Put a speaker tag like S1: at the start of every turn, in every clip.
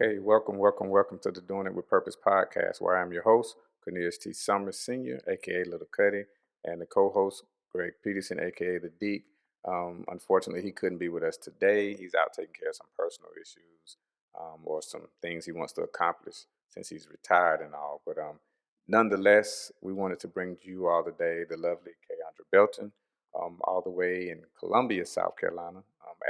S1: Okay, welcome to the Doing It with Purpose podcast, where I'm your host, Cornelius T. Summers Sr., aka Little Cuddy, and the co-host, Greg Peterson, aka The Deep. Unfortunately, he couldn't be with us today. He's out taking care of some personal issues or some things he wants to accomplish since he's retired and all. But nonetheless, we wanted to bring to you all today the lovely Kaundra Belton, all the way in Columbia, South Carolina,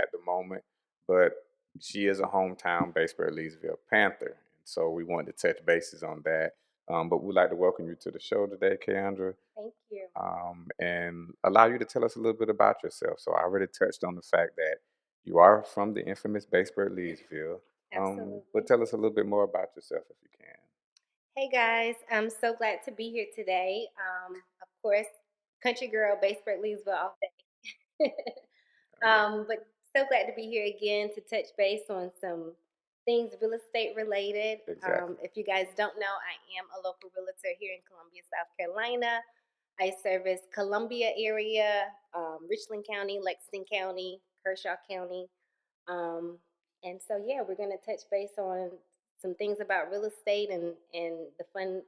S1: at the moment. But she is a hometown Batesburg Leesville Panther. So we wanted to touch bases on that. But we'd like to welcome you to the show today, Kaundra,
S2: Thank you.
S1: and allow you to tell us a little bit about yourself. So I already touched on the fact that you are from the infamous Batesburg Leesville. But
S2: Absolutely.
S1: tell us a little bit more about yourself if you can.
S2: Hey guys, I'm so glad to be here today. Of course, country girl, Batesburg, Leesville all day.
S1: Yeah,
S2: But so glad to be here again to touch base on some things real estate related.
S1: exactly.
S2: If you guys don't know, I am a local realtor here in Columbia, South Carolina. I service Columbia area, Richland County, Lexington County, Kershaw County. Um, and so yeah, we're gonna touch base on some things about real estate and the fun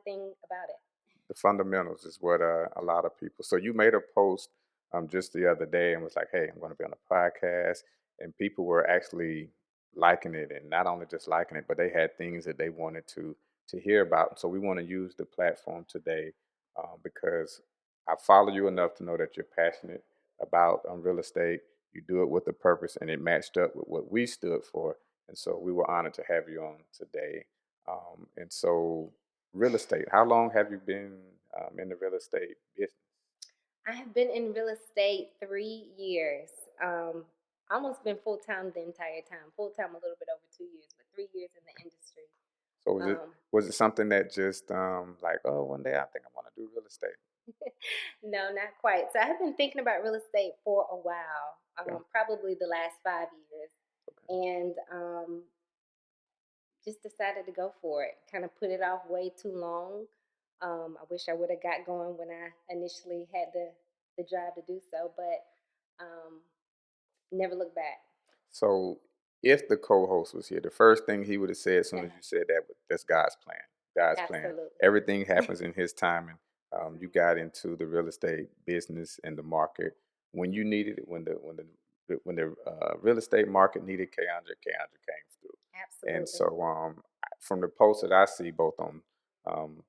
S2: thing about it.
S1: The fundamentals is what a lot of people. So you made a post just the other day and was like, "Hey, I'm going to be on a podcast," and people were actually liking it, and not only just liking it, but they had things that they wanted to hear about. So we want to use the platform today because I follow you enough to know that you're passionate about real estate. You do it with a purpose, and it matched up with what we stood for. And so we were honored to have you on today. And so real estate. How long have you been in the real estate business?
S2: I have been in real estate 3 years. Um, Almost been full time the entire time. Full time a little bit over 2 years, but 3 years in the industry.
S1: So
S2: Um,
S1: was it something that just like, oh, one day I think I want to do real estate?
S2: no, not quite. So I have been thinking about real estate for a while,
S1: Okay,
S2: probably the last 5 years, and just decided to go for it. Kind of put it off way too long. I wish I would have got going when I initially had the drive to do so, but um, never look back.
S1: so if the co-host was here, the first thing he would have said as soon as you said that, that's God's plan. God's plan.
S2: Absolutely.
S1: Everything happens in His timing. You got into the real estate business and the market when you needed it. When the real estate market needed Keandra came through. And
S2: Absolutely.
S1: so from the posts that I see both on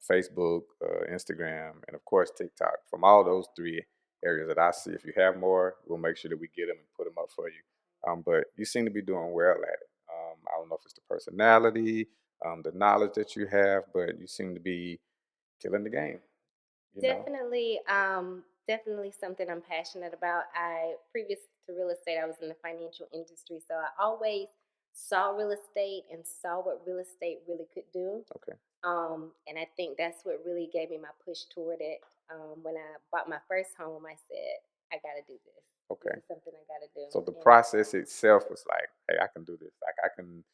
S1: Facebook, Instagram, and of course TikTok, from all those three areas that I see, if you have more, we'll make sure that we get them and put them up for you. But you seem to be doing well at it. I don't know if it's the personality, the knowledge that you have, but you seem to be killing the game. You know.
S2: Definitely something I'm passionate about. I previous to real estate, I was in the financial industry, so I always saw real estate and saw what real estate really could do.
S1: Okay.
S2: And I think that's what really gave me my push toward it. When I bought my first home, I said, I got to do this. This
S1: Okay.
S2: is something I got to do.
S1: So the
S2: And
S1: process itself was like, hey, I can do this. Like I can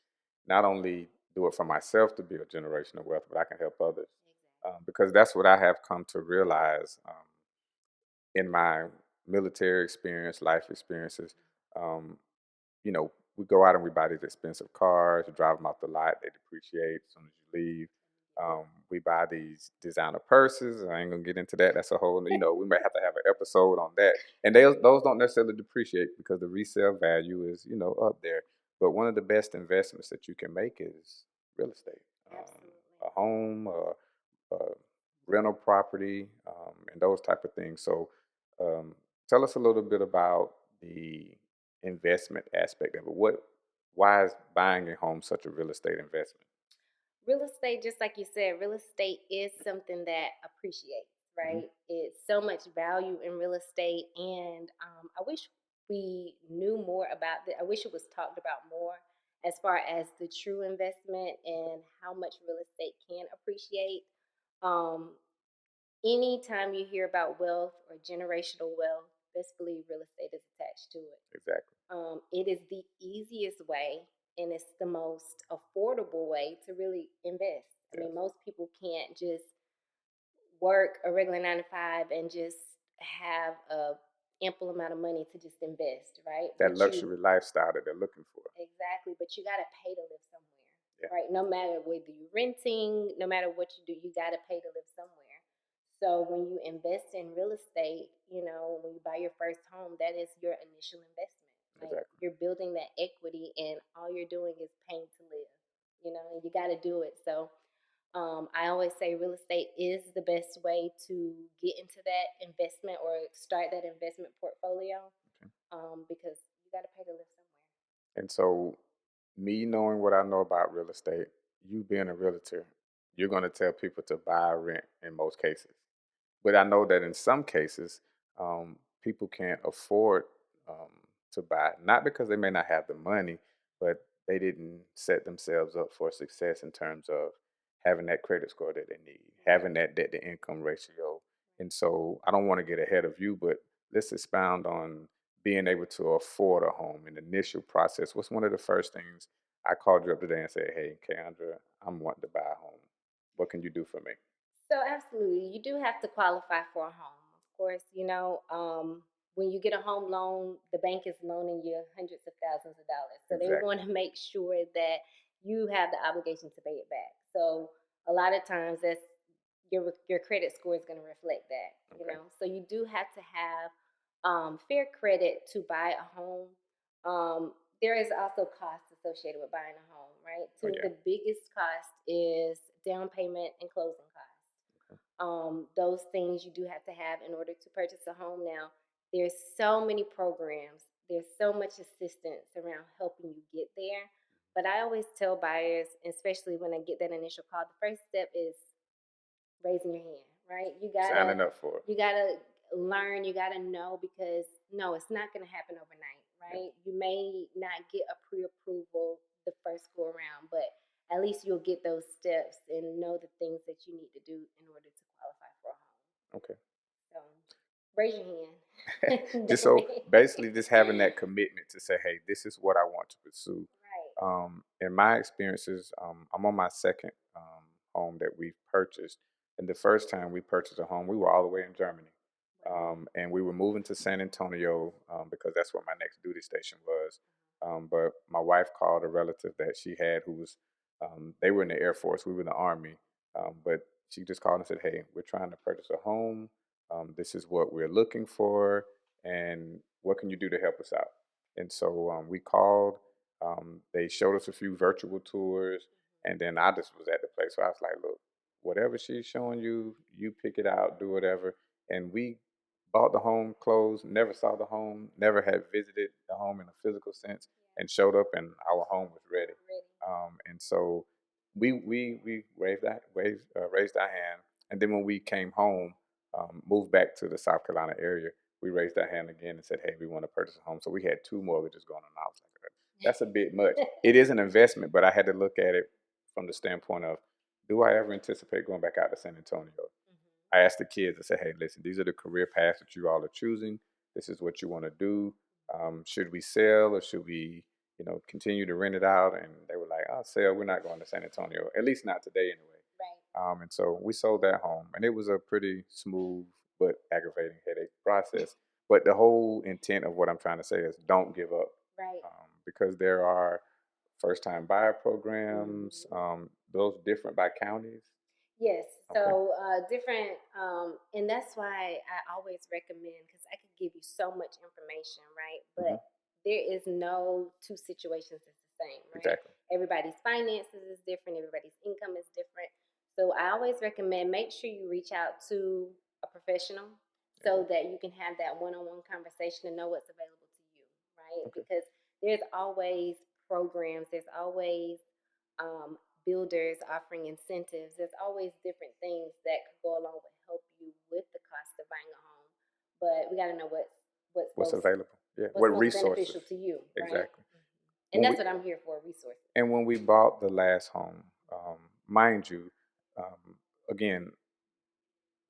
S1: not only do it for myself to build generational wealth, but I can help others. Because that's what I have come to realize in my military experience, life experiences. Um, we go out and we buy these expensive cars, you drive them off the lot, they depreciate as soon as you leave. We buy these designer purses. I ain't gonna get into that. That's a whole, we may have to have an episode on that. And those don't necessarily depreciate because the resale value is, up there. But one of the best investments that you can make is real estate,
S2: absolutely.
S1: a home, a rental property, and those type of things. So, um, tell us a little bit about the investment aspect of it. Why is buying a home such a real estate investment?
S2: Real estate, just like you said, real estate is something that appreciates,
S1: Hmm.
S2: right? It's so much value in real estate, and I wish we knew more about it. I wish it was talked about more as far as the true investment and how much real estate can appreciate. Um, Anytime you hear about wealth or generational wealth, best believe real estate is attached to it.
S1: Exactly.
S2: It is the easiest way and it's the most affordable way to really invest. I
S1: Yes.
S2: mean, most people can't just work a regular 9 to 5 and just have a ample amount of money to just invest, right?
S1: That luxury lifestyle that they're looking for.
S2: Exactly, but you got to pay to live somewhere.
S1: Yeah,
S2: right? No matter whether you're renting, no matter what you do, you got to pay to live somewhere. So when you invest in real estate, when you buy your first home, that is your initial investment. Like
S1: exactly.
S2: you're building that equity, and all you're doing is paying to live. And you got to do it. So I always say real estate is the best way to get into that investment or start that investment portfolio
S1: Okay.
S2: because you got to pay to live somewhere.
S1: And so, me knowing what I know about real estate, you being a realtor, you're going to tell people to buy or rent in most cases. But I know that in some cases, people can't afford um, to buy, not because they may not have the money, but they didn't set themselves up for success in terms of having that credit score that they need, having that debt to income ratio. And so I don't want to get ahead of you, but let's expound on being able to afford a home in the initial process. What's one of the first things I called you up today and said, hey, Kaundra, I'm wanting to buy a home. What can you do for me?
S2: So absolutely, you do have to qualify for a home. Of course, when you get a home loan, the bank is loaning you hundreds of thousands of dollars. So they
S1: Exactly.
S2: want to make sure that you have the obligation to pay it back. So a lot of times that's your credit score is going to reflect that.
S1: Okay.
S2: So you do have to have fair credit to buy a home. There is also costs associated with buying a home, right?
S1: Oh,
S2: Two of
S1: yeah.
S2: the biggest costs is down payment and closing costs. Those things you do have to have in order to purchase a home now. There's so many programs, there's so much assistance around helping you get there. But I always tell buyers, especially when I get that initial call, the first step is raising your hand, right? You gotta
S1: Signing up for it.
S2: you gotta learn, you gotta know because no, it's not gonna happen overnight,
S1: Yeah.
S2: right? You may not get a pre-approval the first go around, but at least you'll get those steps and know the things that you need to do in order to qualify for a home.
S1: Okay.
S2: So raise your hand.
S1: Just
S2: Don't
S1: so
S2: be-
S1: basically, just having that commitment to say, hey, this is what I want to pursue.
S2: right.
S1: In my experiences, I'm on my second home that we've purchased. And the first time we purchased a home, we were all the way in Germany. And we were moving to San Antonio because that's where my next duty station was. But my wife called a relative that she had who was, they were in the Air Force, we were in the Army. But she just called and said, hey, we're trying to purchase a home. This is what we're looking for. And what can you do to help us out? And so we called. They showed us a few virtual tours. And then I just was at the place. So I was like, look, whatever she's showing you, you pick it out, do whatever. And we bought the home, closed, never saw the home, never had visited the home in a physical sense, and showed up, and our home was ready.
S2: Ready.
S1: And so we raised our hand, and then when we came home, moved back to the South Carolina area, we raised our hand again and said, "Hey, we want to purchase a home." So we had two mortgages going on. I was like, "That's a bit much." It is an investment, but I had to look at it from the standpoint of, do I ever anticipate going back out to San Antonio? I asked the kids, I said, hey, listen, these are the career paths that you all are choosing. This is what you want to do. Should we sell or should we, continue to rent it out? And they were like, I'll sell. We're not going to San Antonio, at least not today anyway.
S2: Right.
S1: And so we sold that home, and it was a pretty smooth but aggravating headache process. But the whole intent of what I'm trying to say is don't give up,
S2: Right.
S1: because there are first time buyer programs,
S2: Mhm.
S1: those different by counties.
S2: Yes.
S1: Okay.
S2: So different, and that's why I always recommend because I could give you so much information, right?
S1: Hmm.
S2: But there is no two situations that's the same, right?
S1: Exactly.
S2: Everybody's finances is different. Everybody's income is different. So I always recommend make sure you reach out to a professional
S1: Yeah.
S2: so that you can have that one-on-one conversation and know what's available to you, right?
S1: Okay.
S2: Because there's always programs. There's always um, builders offering incentives. There's always different things that could go along with help you with the cost of buying a home. But we got to know what's
S1: What's
S2: most
S1: available? Yeah. What
S2: what's most
S1: resources?
S2: beneficial to you, right?
S1: Exactly.
S2: And
S1: When we
S2: that's what I'm here for, resources.
S1: and when we bought the last home, mind you, um, again,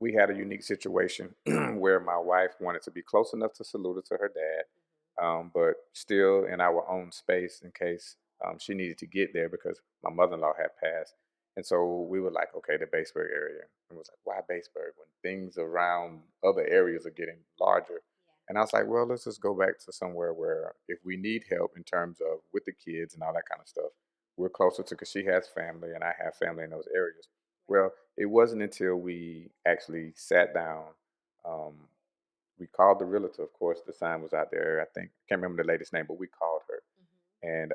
S1: we had a unique situation where my wife wanted to be close enough to Saluda to her dad, but still in our own space in case she needed to get there because my mother-in-law had passed. And so we were like, okay, the Batesburg area. And it was like, why Batesburg when things around other areas are getting larger? And I was like, well, let's just go back to somewhere where if we need help in terms of with the kids and all that kind of stuff, we're closer to because she has family and I have family in those areas. Well, it wasn't until we actually sat down. Um, we called the realtor. Of course, the sign was out there. I think I can't remember the lady's name, but we called her and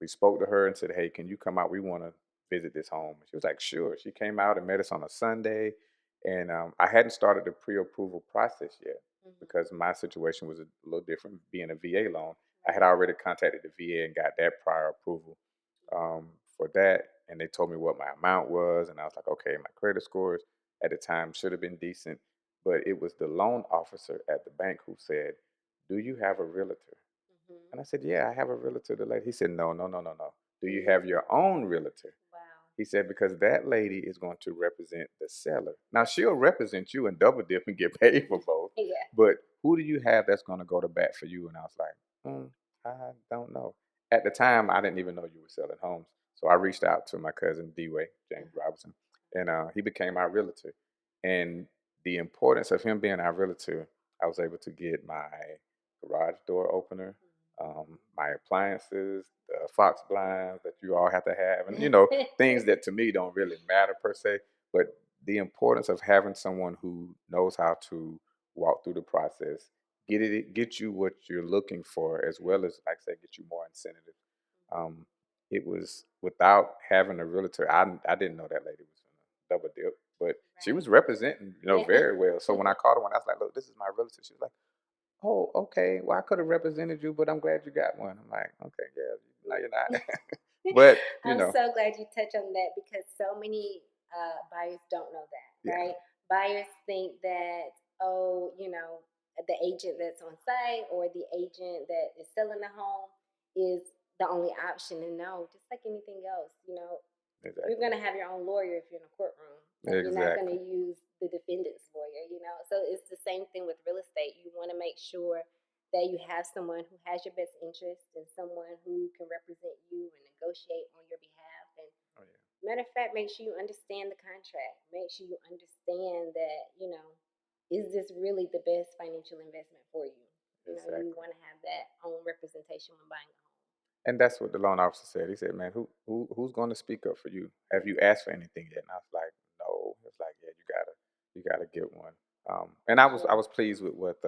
S1: we spoke to her and said, "Hey, can you come out? We want to visit this home." She was like, "Sure." She came out and met us on a Sunday, and I hadn't started the pre-approval process yet because my situation was a little different, being a VA loan. I had already contacted the VA and got that prior approval for that, and they told me what my amount was, and I was like, "Okay, my credit scores at the time should have been decent," but it was the loan officer at the bank who said, "Do you have a realtor?" And I said, "Yeah, I have a realtor." The lady, he said, "No, no, no, no, no. Do you have your own realtor?"
S2: Wow.
S1: He said, "Because that lady is going to represent the seller. Now she'll represent you and double dip and get paid for both.
S2: Yeah.
S1: But who do you have that's going to go to bat for you?" And I was like, I don't know. At the time, I didn't even know you were selling homes. So I reached out to my cousin D-Way, James Robinson, and he became our realtor. And the importance of him being our realtor, I was able to get my garage door opener, my appliances, the fox blinds that you all have to have, and things that to me don't really matter per se, but the importance of having someone who knows how to walk through the process, get you what you're looking for, as well as, like I said, get you more incentives. Um, it was without having a realtor, I didn't know that lady was gonna double dip, but she was representing, very well. So when I called her, when I was like, "Look, this is my realtor," she was like, "Oh, okay. Well, I could have represented you, but I'm glad you got one." I'm like, "Okay, yeah, no, you're not." But
S2: I'm so glad you touched on that because so many buyers don't know that,
S1: yeah,
S2: right? Buyers think that, oh, the agent that's on site or the agent that is selling the home is the only option. And no, just like anything else, you're
S1: exactly,
S2: going to have your own lawyer if you're in a courtroom. Like you're not going
S1: exactly,
S2: to use the defendant's lawyer. So it's the same thing with real estate. You want to make sure that you have someone who has your best interest and someone who can represent you and negotiate on your behalf. And
S1: oh yeah,
S2: matter of fact, make sure you understand the contract. Make sure you understand that, is this really the best financial investment for you? You
S1: exactly.
S2: want to have that own representation when buying a home.
S1: And that's what the loan officer said. He said, "Man, who's going to speak up for you? Have you asked for anything yet?" And I was like, "No." It's like, "Yeah, you gotta get one." And I was pleased with what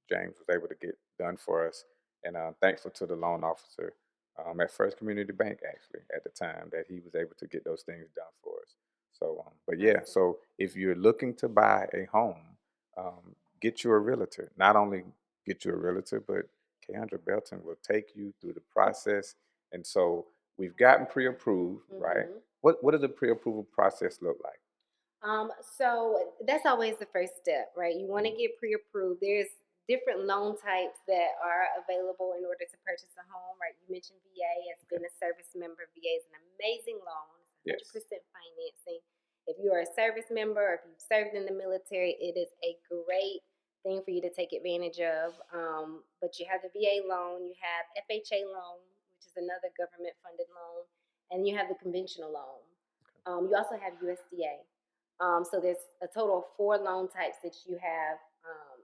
S1: James was able to get done for us, and thankful to the loan officer at First Community Bank, actually, at the time, that he was able to get those things done for us. So, but yeah,
S2: Awesome.
S1: so if you're looking to buy a home, get you a realtor. Not only get you a realtor, but Kaundra Belton will take you through the process. And so we've gotten pre-approved, right?
S2: Mm-hmm.
S1: What does the pre-approval process look like?
S2: So that's always the first step, right? You want to
S1: Mhm.
S2: get pre-approved. There's different loan types that are available in order to purchase a home, right? You mentioned VA as
S1: Okay.
S2: being a service member. VA is an amazing loan. It's
S1: Yes.
S2: 100% financing. If you are a service member or if you've served in the military, it is a great thing for you to take advantage of. But you have the VA loan, you have FHA loan, which is another government funded loan, and you have the conventional loan. You also have USDA. So there's a total of 4 loan types that you have,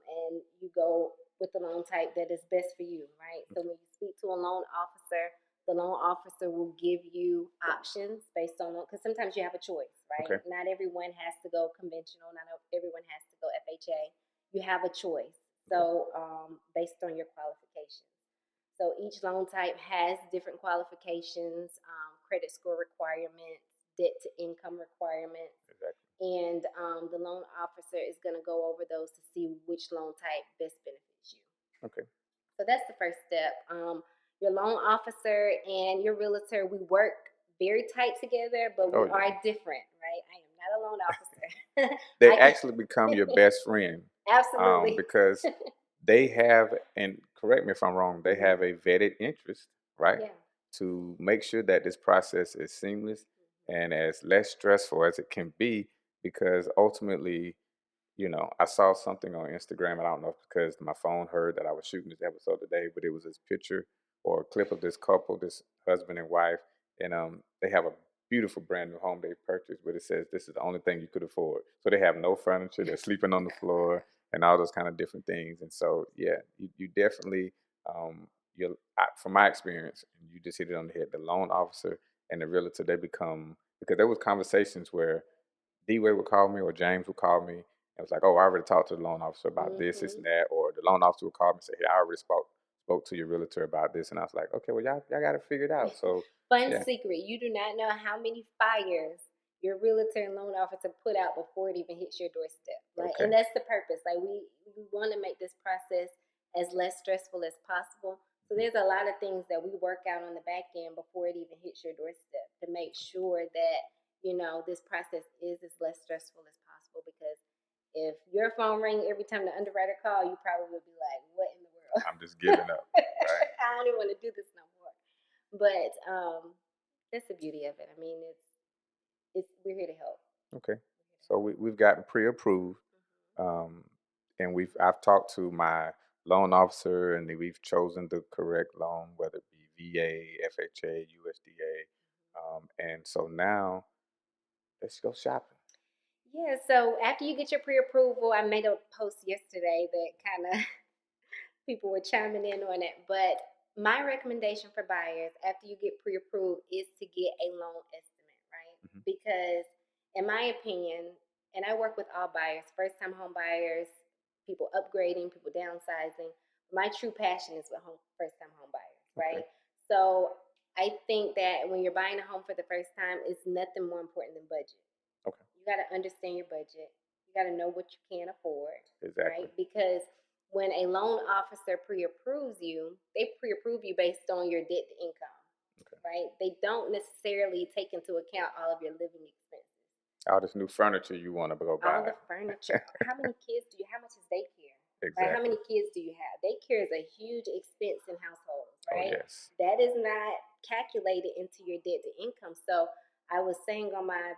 S2: and you go with the loan type that is best for you, right? So
S1: Okay.
S2: when you speak to a loan officer, the loan officer will give you options based on, because sometimes you have a choice, right?
S1: Okay.
S2: Not everyone has to go conventional, not everyone has to go FHA. You have a choice.
S1: Okay.
S2: So based on your qualifications. So each loan type has different qualifications, credit score requirements, debt to income requirements,
S1: Exactly.
S2: and the loan officer is going to go over those to see which loan type best benefits you.
S1: Okay.
S2: So that's the first step. Your loan officer and your realtor, we work very tight together, but we
S1: Oh
S2: are
S1: yeah.
S2: different, right? I am not a loan officer.
S1: They
S2: I can
S1: actually become your best friend
S2: absolutely.
S1: because they have, and correct me if I'm wrong, they
S2: Hmm.
S1: have a vetted interest, right?
S2: Yeah.
S1: To make sure that this process is seamless and as less stressful as it can be, because ultimately, I saw something on Instagram, and I don't know if because my phone heard that I was shooting this episode today, but it was this picture or a clip of this couple, this husband and wife, and they have a beautiful brand new home they purchased, but it says this is the only thing you could afford. So they have no furniture, they're sleeping on the floor, and all those kind of different things. And so, yeah, you definitely from my experience, and you just hit it on the head. The loan officer and the realtor, they become, because there was conversations where D-Way would call me or James would call me and was like, "Oh, I already talked to the loan officer about this, and that," or the loan officer would call me and say, "Hey, I already spoke to your realtor about this," and I was like, "Okay, well, y'all got to figure it out." So
S2: Fun
S1: yeah,
S2: secret, you do not know how many fires your realtor and loan officer put out before it even hits your doorstep. Like,
S1: okay,
S2: and that's the purpose. Like, we want to make this process as less stressful as possible. So there's a lot of things that we work out on the back end before it even hits your doorstep to make sure that this process is as less stressful as possible. Because if your phone ring every time the underwriter call, you probably would be like, "What in the world?"
S1: I'm just giving up. Right.
S2: I don't even want to do this no more. But that's the beauty of it. I mean, it's we're here to help.
S1: Okay.
S2: We're here to
S1: So
S2: help.
S1: we've gotten pre-approved, um, and I've talked to my loan officer, and we've chosen the correct loan, whether it be VA, FHA, USDA, and so now let's go shopping.
S2: Yeah. So after you get your pre-approval, I made a post yesterday that kind of people were chiming in on it. But my recommendation for buyers after you get pre-approved is to get a loan estimate, right?
S1: Hmm.
S2: Because in my opinion, and I work with all buyers, first-time home buyers, people upgrading, people downsizing. My true passion is with first-time home buyers,
S1: Okay.
S2: right? So I think that when you're buying a home for the first time, it's nothing more important than budget.
S1: Okay.
S2: You got to understand your budget. You got to know what you can afford,
S1: Exactly.
S2: right? Because when a loan officer pre-approves you, they pre-approve you based on your debt to income,
S1: Okay.
S2: right? They don't necessarily take into account all of your living expenses,
S1: All this new furniture you want to go
S2: all
S1: buy.
S2: the furniture. How many kids do you? How much is daycare? Right? How
S1: Exactly.
S2: many kids do you have? Daycare is a huge expense in households,
S1: Oh
S2: right?
S1: yes.
S2: That is not calculated into your debt to income. So I was saying on my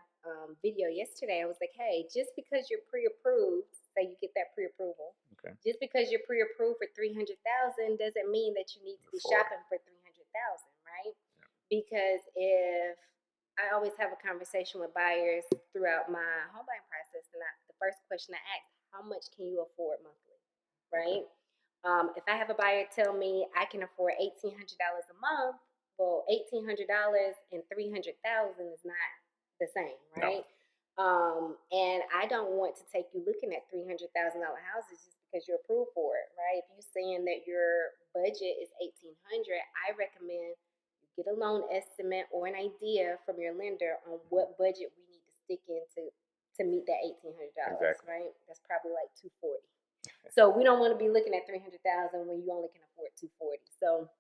S2: video yesterday, I was like, hey, just because you're pre-approved, say you get that pre-approval,
S1: Okay.
S2: just because you're pre-approved for 300,000 doesn't mean that you need to be
S1: Afford
S2: shopping for 300,000, right?
S1: it.
S2: Because if I always have a conversation with buyers throughout my home buying process, and the first question I ask, how much can you afford monthly,
S1: Yeah. Okay.
S2: right? If I have a buyer tell me I can afford $1,800 a month, well, $1,800 and 300,000 is not the same,
S1: No.
S2: right? And I don't want to take you looking at $300,000 houses just because you're approved for it, right? If you're saying that your budget is 1,800, I recommend get a loan estimate or an idea from your lender on
S1: Mhm.
S2: what budget we need to stick into to meet that $1,800,
S1: Exactly.
S2: right? That's probably like 240. So we don't want to be looking at 300,000 when you only can afford 240. So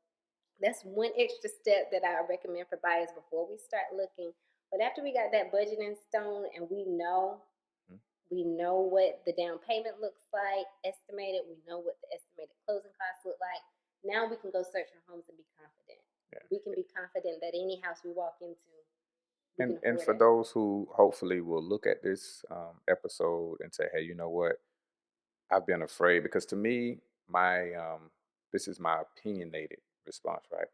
S2: that's one extra step that I recommend for buyers before we start looking. But after we got that budget in stone and
S1: Mhm.
S2: we know what the down payment looks like, estimated, we know what the estimated closing costs look like. Now we can go search for homes and be confident.
S1: Yeah.
S2: We can be confident that any house we walk into, we can
S1: And
S2: afford
S1: for
S2: it.
S1: those who hopefully will look at this episode and say, "Hey, you know what? I've been afraid," because to me, my this is my opinionated response, right?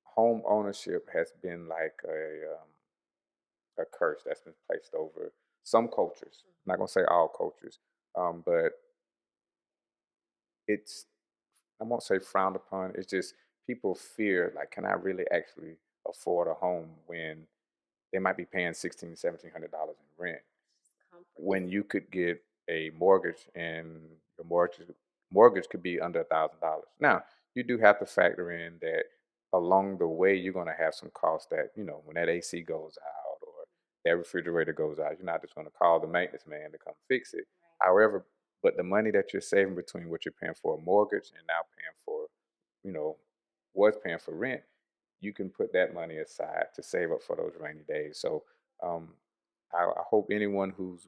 S1: Home ownership has been like a curse that's been placed over some cultures. I'm not gonna say all cultures, but it's, I won't say frowned upon. It's just people fear, like, can I really actually afford a home when they might be paying $1,600, $1,700 in rent,
S2: Comfort.
S1: when you could get a mortgage and your mortgage could be under $1,000. Now, you do have to factor in that along the way you're going to have some costs that, when that AC goes out or that refrigerator goes out, you're not just going to call the maintenance man to come fix it.
S2: Right.
S1: However, but the money that you're saving between what you're paying for a mortgage and now paying for, you know, was paying for rent, you can put that money aside to save up for those rainy days. So um, I hope anyone who's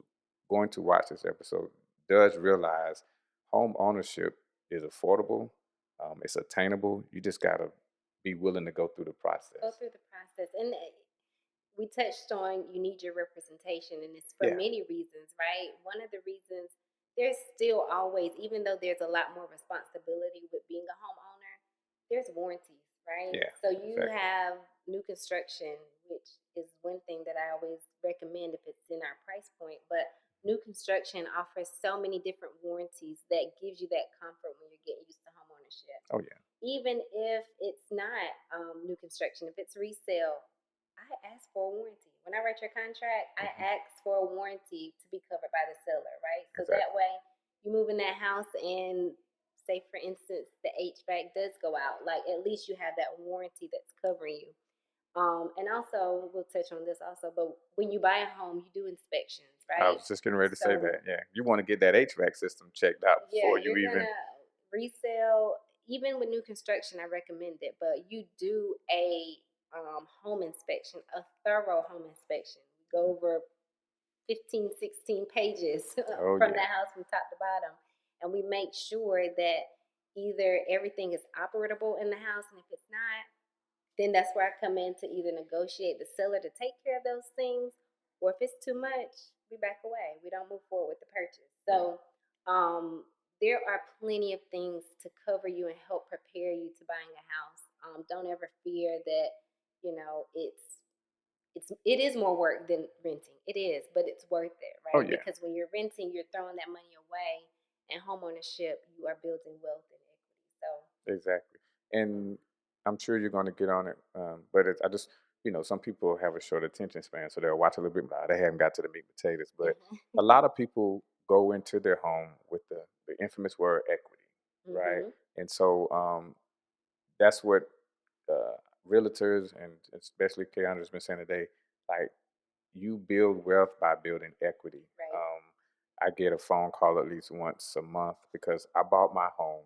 S1: going to watch this episode does realize home ownership is affordable, it's attainable. You just got to be willing to go through the
S2: Go
S1: process.
S2: through the process. And we touched on you need your representation, and it's for
S1: Yeah,
S2: many reasons, right? One of the reasons there's still always, even though there's a lot more responsibility with being a homeowner, there's warranties, right?
S1: yeah,
S2: So you
S1: exactly.
S2: have new construction, which is one thing that I always recommend if it's in our price point. But new construction offers so many different warranties that gives you that comfort when you're getting used to home ownership.
S1: Oh, yeah.
S2: even if it's not new construction, if it's resale, I ask for a warranty. When I write your contract, I
S1: Hmm.
S2: ask for a warranty to be covered by the seller, right? So that
S1: Exactly.
S2: way you move in that house and say for instance the HVAC does go out, like at least you have that warranty that's covering you. And also we'll touch on this also, but when you buy a home, you do inspections,
S1: I
S2: right?
S1: was just getting ready to say
S2: So
S1: that. Yeah, you want to get that HVAC system checked out
S2: yeah,
S1: before you
S2: you're
S1: even.
S2: gonna resell. Even with new construction, I recommend it, but you do a home inspection, a thorough home inspection. We go over 15, 16 pages
S1: Oh
S2: from the
S1: yeah.
S2: house from top to bottom, and we make sure that either everything is operable in the house, and if it's not, then that's where I come in to either negotiate the seller to take care of those things, or if it's too much, we back away. We don't move forward with the purchase.
S1: Yeah.
S2: So there are plenty of things to cover you and help prepare you to buying a house. Don't ever fear that it is more work than renting. It is, but it's worth it,
S1: Oh
S2: right?
S1: yeah.
S2: Because when you're renting, you're throwing that money away, and homeownership, you are building wealth and equity. So
S1: Exactly. And I'm sure you're going to get on it. But I just, some people have a short attention span, so they'll watch a little bit. But they haven't got to the meat and potatoes. But a lot of people go into their home with the infamous word equity, right?
S2: mm-hmm.
S1: And so that's what realtors and especially Keandre's been saying today. Like, you build wealth by building equity.
S2: Right.
S1: I get a phone call at least once a month because I bought my home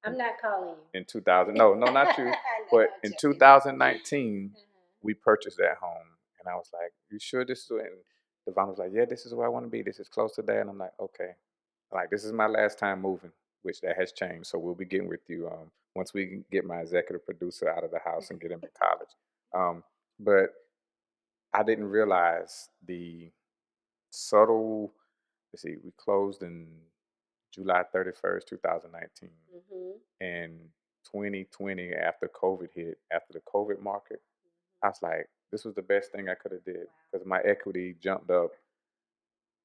S2: I'm not calling
S1: in
S2: you.
S1: 2000. No, no, not you.
S2: I know,
S1: But
S2: I'm
S1: in
S2: joking.
S1: 2019,
S2: Uh-huh.
S1: we purchased that home, and I was like, "You sure this is?" And Devon was like, "Yeah, this is where I want to be. This is close to that." And I'm like, "Okay." Like, this is my last time moving, which that has changed. So we'll be getting with you once we can get my executive producer out of the house and get him in college. But I didn't realize the subtle. Let's see, we closed in July 31st, 2019,
S2: Mm-hmm.
S1: and 2020 after COVID hit, after the COVID market, I was like, this was the best thing I could have did
S2: Wow.
S1: because my equity jumped up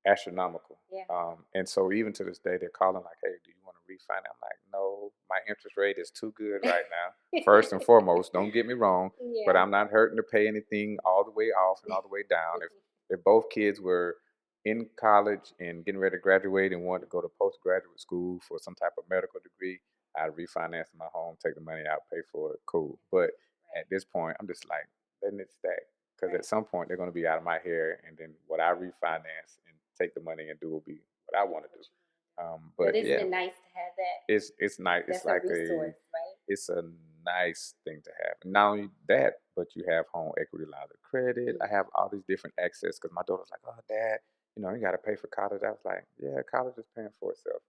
S1: astronomical.
S2: Yeah.
S1: And so even to this day, they're calling like, "Hey, do you want to refinance?" I'm like, "No, my interest rate is too good right now." First and foremost, don't get me wrong, but
S2: Yeah.
S1: I'm not hurting to pay anything all the way off and all the way down. If both kids were in college and getting ready to graduate and wanted to go to postgraduate school for some type of medical degree, I'd refinance my home, take the money out, pay for it, cool. But
S2: Right.
S1: at this point, I'm just like letting it stack because at
S2: Right.
S1: some point they're going to be out of my hair, and then what I refinance and take the money and do will be what I want to
S2: What
S1: do.
S2: you want to do.
S1: But
S2: But isn't
S1: yeah,
S2: it nice to have that?
S1: it's nice. It's
S2: That's a
S1: like
S2: resource, right?
S1: it's a nice thing to have. And not only that, but you have home equity lines of credit. I have
S2: Mm-hmm.
S1: all these different access because my daughter's like, "Oh, Dad, you got to pay for college." I was like, "Yeah, college is paying for itself.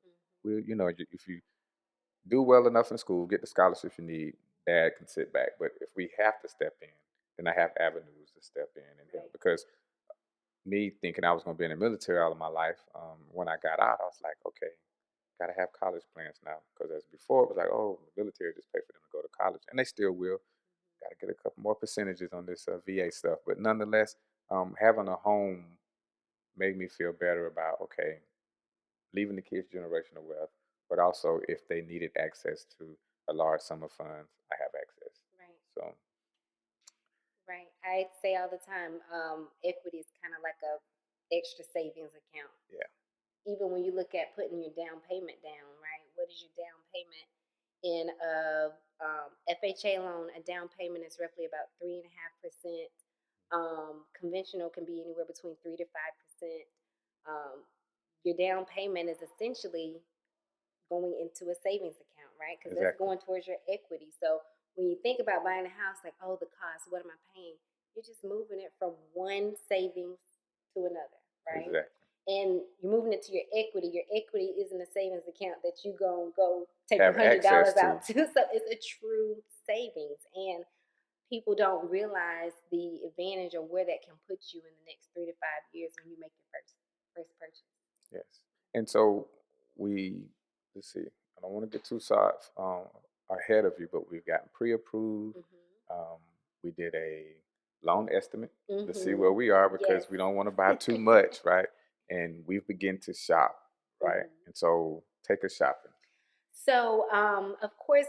S2: Mm-hmm.
S1: We, if you do well enough in school, get the scholarships you need, Dad can sit back. But if we have to step in, then I have avenues to step in and help
S2: Right.
S1: because." Me thinking I was going to be in the military all of my life, when I got out, I was like, okay, got to have college plans now. Because as before, it was like, oh, the military just pay for them to go to college. And they still will. Got to get a couple more percentages on this VA stuff. But nonetheless, having a home made me feel better about, okay, leaving the kids generational wealth, but also if they needed access to a large sum of funds, I have access.
S2: Right.
S1: So,
S2: Right. I say all the time, equity is kind of like a extra savings account.
S1: yeah,
S2: Even when you look at putting your down payment down, right? What is your down payment in a FHA loan? A down payment is roughly about 3.5%. Conventional can be anywhere between 3 to 5%. Um, your down payment is essentially going into a savings account, right? Because that's
S1: exactly.
S2: going towards your equity. So when you think about buying a house, like, oh, the cost, what am I paying? You're just moving it from one savings to another, right?
S1: Exactly.
S2: And you're moving it to your equity. Your equity isn't a savings account that you go take
S1: Have
S2: $100
S1: access to.
S2: out to. So it's a true savings, and people don't realize the advantage of where that can put you in the next 3 to 5 years when you make your first purchase.
S1: Yes. And so we, let's see, I don't want to get too ahead of you, but we've gotten pre-approved.
S2: Mm-hmm.
S1: Um, we did a loan estimate to see
S2: Mm-hmm.
S1: where we are
S2: Yes.
S1: because we don't want to buy too much, right? And we've begun to shop, right?
S2: Mm-hmm.
S1: And so take us shopping.
S2: So, of course,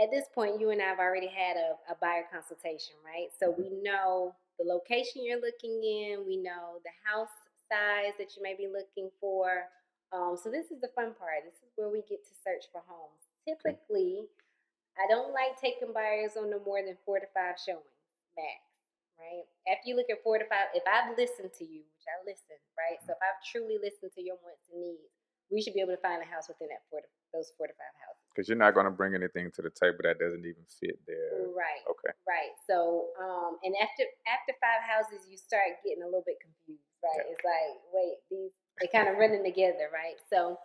S2: at this point, you and I have already had a buyer consultation, right? So we know the location you're looking in, we know the house size that you may be looking for. So this is the fun part. This is where we get to search for homes. Typically, I don't like taking buyers on no more than 4 to 5 showings max, right? After you look at 4 to 5, if I've listened to you, which I listen, right? So if I've truly listened to your wants and needs, we should be able to find a house within those 4 to 5 houses.
S1: Because you're not going to bring anything to the table that doesn't even fit there.
S2: Right.
S1: Okay.
S2: Right. So, and after 5 houses, you start getting a little bit confused, right?
S1: Yeah.
S2: It's like, wait, they kind of running together, right? So,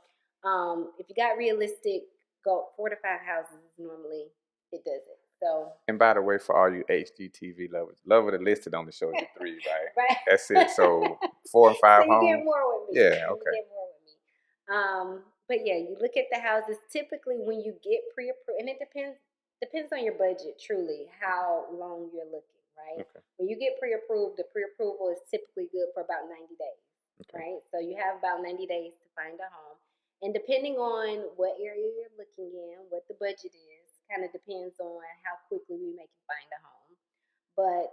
S2: if you got realistic, go 4 to 5 houses. Normally, it does it. So.
S1: And by the way, for all you HGTV lovers, love it listed on the shows you 3, right?
S2: Right.
S1: That's it. So 4 and 5
S2: so you
S1: homes.
S2: get more with me.
S1: Yeah. Okay.
S2: You get more with me. But yeah, you look at the houses. Typically, when you get pre-approved, and it depends on your budget. Truly, how long you're looking, right?
S1: Okay.
S2: When you get pre-approved, the pre-approval is typically good for about 90 days,
S1: Okay.
S2: right? So you have about 90 days to find a home, and depending on what area you're looking in, what the budget is, kind of depends on how quickly we make you find a home. But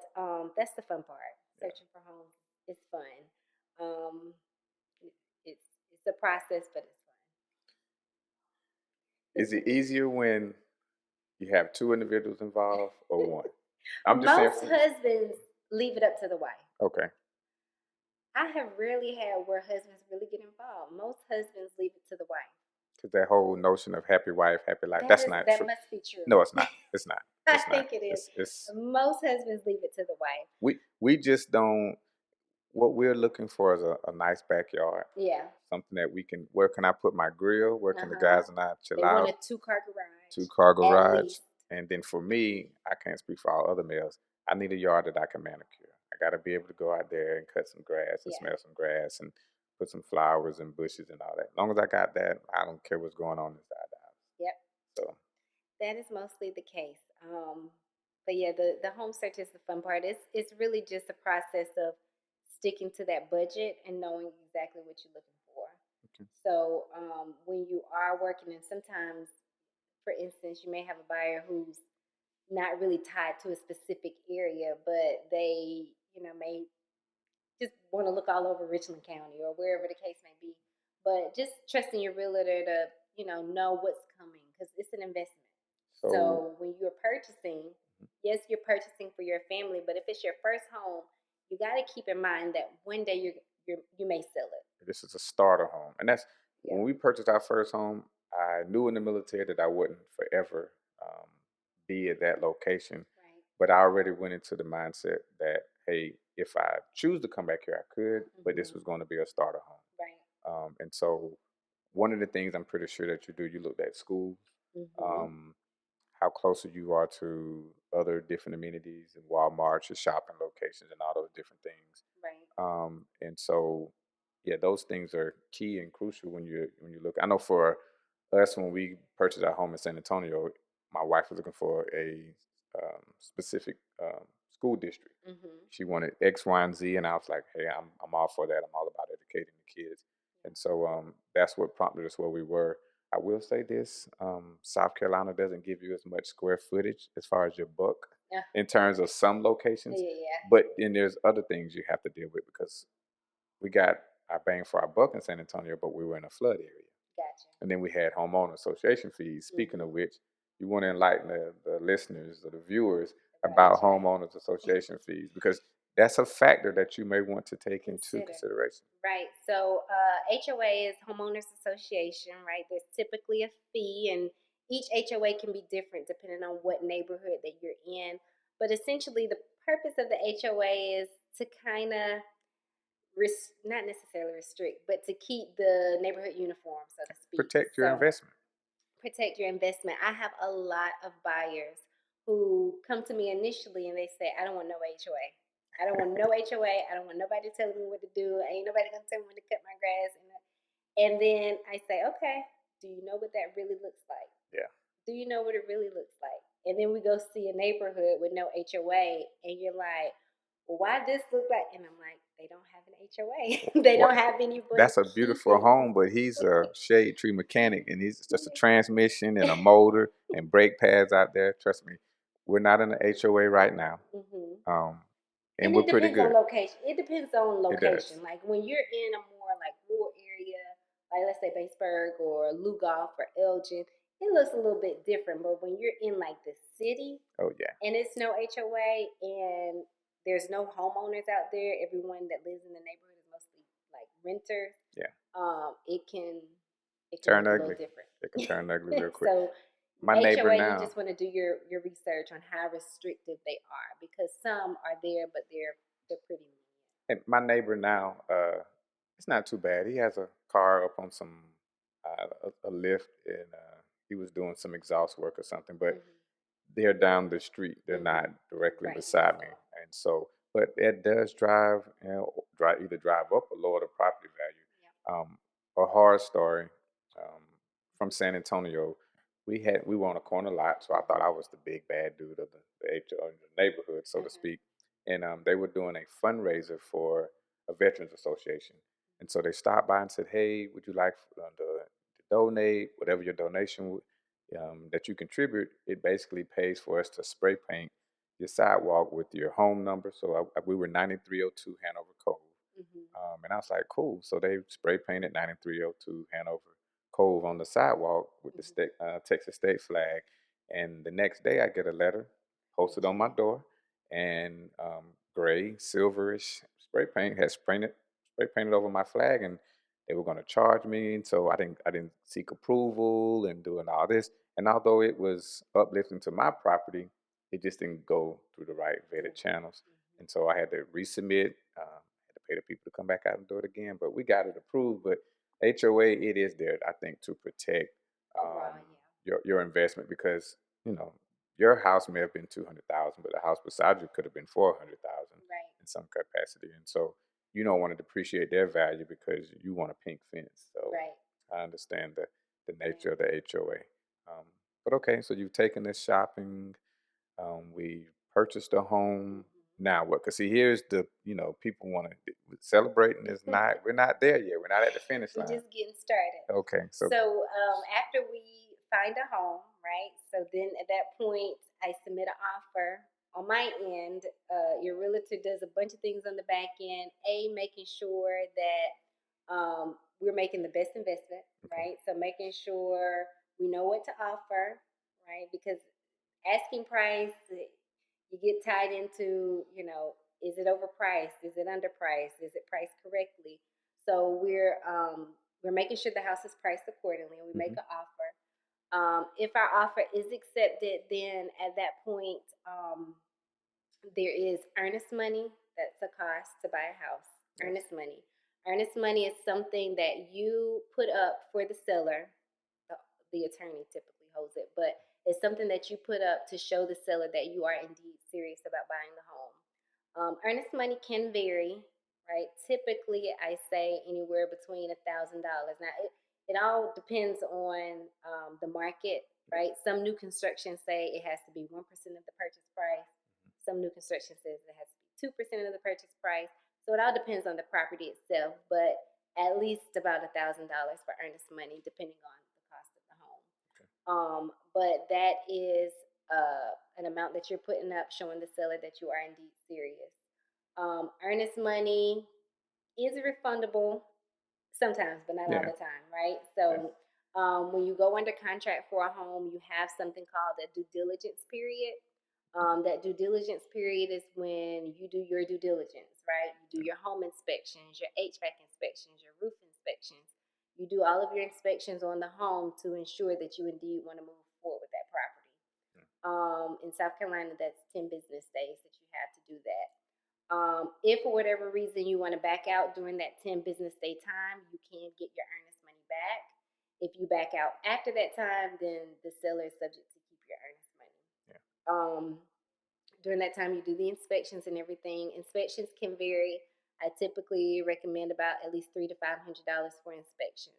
S2: that's the fun part. Searching for homes is fun. Um, it's a process, but it's fun.
S1: Is it easier when you have 2 individuals involved or one? I'm just
S2: Most
S1: saying.
S2: husbands leave it up to the wife.
S1: Okay.
S2: I have rarely had where husbands really get involved. Most husbands leave it to the wife.
S1: Because that whole notion of happy wife, happy life, that's not
S2: that
S1: true.
S2: must be true.
S1: No, it's not. It's not.
S2: I
S1: It's not.
S2: think it is.
S1: It's
S2: Most husbands leave it to the wife.
S1: we just don't. What we're looking for is a nice backyard.
S2: Yeah.
S1: Something that we can. Where can I put my grill? Where can the guys and I chill
S2: They
S1: out?
S2: want a 2-car garage.
S1: 2-car
S2: at
S1: garage.
S2: least.
S1: And then for me, I can't speak for all other males. I need a yard that I can manicure. I got to be able to go out there and cut some grass and smell some grass and put some flowers and bushes and all that. As long as I got that, I don't care what's going on inside the house.
S2: Yep.
S1: So
S2: that is mostly the case. But yeah, the home search is the fun part. It's really just a process of sticking to that budget and knowing exactly what you're looking for.
S1: okay.
S2: So when you are working, and sometimes, for instance, you may have a buyer who's not really tied to a specific area, but they, may just want to look all over Richland County or wherever the case may be. But just trusting your realtor to, know what's coming, because it's an investment. So when you're purchasing, yes, you're purchasing for your family, but if it's your first home, you got to keep in mind that one day you may sell it.
S1: This is a starter home, and that's when we purchased our first home. I knew in the military that I wouldn't forever be at that location,
S2: Right.
S1: but I already went into the mindset that hey, if I choose to come back here, I could, but this was going to be a starter home.
S2: Right.
S1: And so one of the things I'm pretty sure that you do, you looked at schools, how closer you are to other different amenities and Walmart, your shopping locations, and all those different things.
S2: Right.
S1: And so, yeah, those things are key and crucial when you look. I know for us, when we purchased our home in San Antonio, my wife was looking for a specific school district. She wanted X, Y, and Z, and I was like, hey, I'm all for that. I'm all about educating the kids, and so that's what prompted us where we were. I will say this: South Carolina doesn't give you as much square footage as far as your book
S2: Yeah.
S1: in terms of some locations,
S2: Yeah.
S1: but then there's other things you have to deal with because we got our bang for our buck in San Antonio, but we were in a flood area.
S2: Gotcha.
S1: And then we had homeowner association fees. Speaking of which, you want to enlighten the listeners or the viewers about homeowners association fees, because that's a factor that you may want to take into consideration.
S2: Right. So HOA is homeowners association, right? There's typically a fee, and each HOA can be different depending on what neighborhood that you're in. But essentially, the purpose of the HOA is to kind of not necessarily restrict, but to keep the neighborhood uniform, so to speak.
S1: Protect your investment.
S2: Protect your investment. I have a lot of buyers who come to me initially and they say, I don't want no HOA. I don't want no HOA. I don't want nobody telling me what to do. Ain't nobody gonna tell me when to cut my grass. And then I say, okay, do you know what that really looks like?
S1: Yeah.
S2: Do you know what it really looks like? And then we go see a neighborhood with no HOA, and you're like, well, why this look like? And I'm like, they don't have an HOA. They
S1: What?
S2: don't have anyone
S1: That's a beautiful
S2: keeping.
S1: home, but he's a shade tree mechanic, and he's just a transmission and a motor and brake pads out there. Trust me, we're not in the HOA right now,
S2: Hmm.
S1: um, and
S2: And
S1: we're
S2: it
S1: pretty
S2: depends on
S1: good.
S2: location. It depends on
S1: It does.
S2: location. Like when you're in a more like rural area, like let's say Batesburg or Lugoff or Elgin, it looks a little bit different. But when you're in like the city
S1: Oh yeah,
S2: and it's no HOA and there's no homeowners out there, everyone that lives in the neighborhood is mostly like renters.
S1: yeah.
S2: It can
S1: Turn
S2: look a little
S1: ugly.
S2: different.
S1: It can turn ugly real quick.
S2: So
S1: My neighbor
S2: HOA, you
S1: now,
S2: just want to do your research on how restrictive they are because some are there, but they're pretty lenient.
S1: and my neighbor now, it's not too bad. He has a car up on some a lift, and he was doing some exhaust work or something. But
S2: Mm-hmm.
S1: they're down the street. They're not
S2: Mm-hmm.
S1: directly
S2: Right
S1: beside
S2: next
S1: me,
S2: door.
S1: and so, but it does drive, either drive up or lower the property
S2: Yep.
S1: value. A horror story um, from San Antonio. We were on a corner lot, so I thought I was the big bad dude of the neighborhood, so to
S2: Mm-hmm.
S1: speak. And they were doing a fundraiser for a veterans association, and so they stopped by and said, "Hey, would you like to donate whatever your donation that you contribute, it basically pays for us to spray paint your sidewalk with your home number." So we were 9302 Hanover Cove.
S2: Mm-hmm.
S1: And I was like, cool. So they spray painted 9302 Hanover Cove on the sidewalk with the
S2: Mm-hmm.
S1: Texas state flag. And the next day I get a letter posted on my
S2: Legit.
S1: door, and gray, silverish spray paint had spray painted over my flag, and they were going to charge me. And so I didn't seek approval and doing all this. And although it was uplifting to my property, it just didn't go through the right vetted
S2: Mm-hmm.
S1: channels. And so I had to resubmit, had to pay the people to come back out and do it again. But we got it approved. But HOA, it is there, I think, to protect
S2: Overall, yeah.
S1: your investment, because you know your house may have been 200,000, but the house beside you could have been 400,000
S2: Right.
S1: in some capacity. And so you don't want to depreciate their value because you want a pink fence. So
S2: Right.
S1: I understand the
S2: Right.
S1: nature of the HOA. But okay, so you've taken this shopping. We purchased a home.
S2: Mm-hmm.
S1: Now what? Because see, here's the people want to celebrating is not. We're not there yet. We're not at the finish
S2: We're
S1: line.
S2: just getting started.
S1: Okay, so
S2: So after we find a home, right? So then at that point, I submit an offer. On my end, your realtor does a bunch of things on the back end. Making sure that we're making the best investment,
S1: okay,
S2: right? So making sure we know what to offer, right? Because asking price, you get tied into, is it overpriced? Is it underpriced? Is it priced correctly? So we're making sure the house is priced accordingly, and we make
S1: hmm
S2: an offer. If our offer is accepted, then at that point, there is earnest money. That's a cost to buy a house.
S1: yes,
S2: Earnest money. Earnest money is something that you put up for the seller. The, the attorney typically holds it, but it's something that you put up to show the seller that you are indeed serious about buying the home. Earnest money can vary, right? Typically, I say anywhere between $1,000. Now, it all depends on the market,
S1: yes,
S2: right? Some new construction say it has to be 1% of the purchase price. Some new construction says it has to be 2% of the purchase price. So it all depends on the property itself, but at least about $1,000 for earnest money, depending on the cost of the home.
S1: okay,
S2: But that is an amount that you're putting up, showing the seller that you are indeed serious. Earnest money is refundable sometimes, but not all
S1: yeah,
S2: the time, right?
S1: yeah,
S2: So when you go under contract for a home, you have something called a due diligence period.
S1: mhm,
S2: That due diligence period is when you do your due diligence, right? You do
S1: yeah,
S2: your home inspections, your HVAC inspections, your roof inspections. You do all of your inspections on the home to ensure that you indeed want to move forward with that property.
S1: yeah,
S2: In South Carolina, that's 10 business days that you have to do that. If for whatever reason you want to back out during that 10 business day time, you can get your earnest money back. If you back out after that time, then the seller is subject to keep your earnest money.
S1: yeah,
S2: Um, During that time, you do the inspections and everything. Inspections can vary. I typically recommend about at least $300 to $500 for inspections.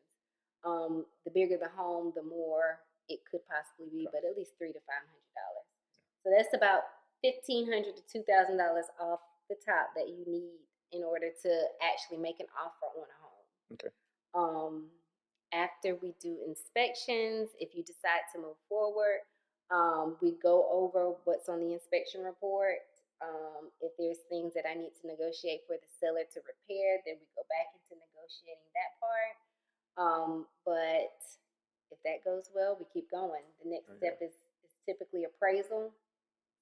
S2: The bigger the home, the more it could possibly be, but
S1: cost,
S2: at least $300 to $500. So that's about $1,500 to $2,000 off the top that you need in order to actually make an offer on a home.
S1: Okay.
S2: After we do inspections, if you decide to move forward, we go over what's on the inspection report. If there's things that I need to negotiate for the seller to repair, then we go back into negotiating that part. But if that goes well, we keep going. The next step is typically appraisal.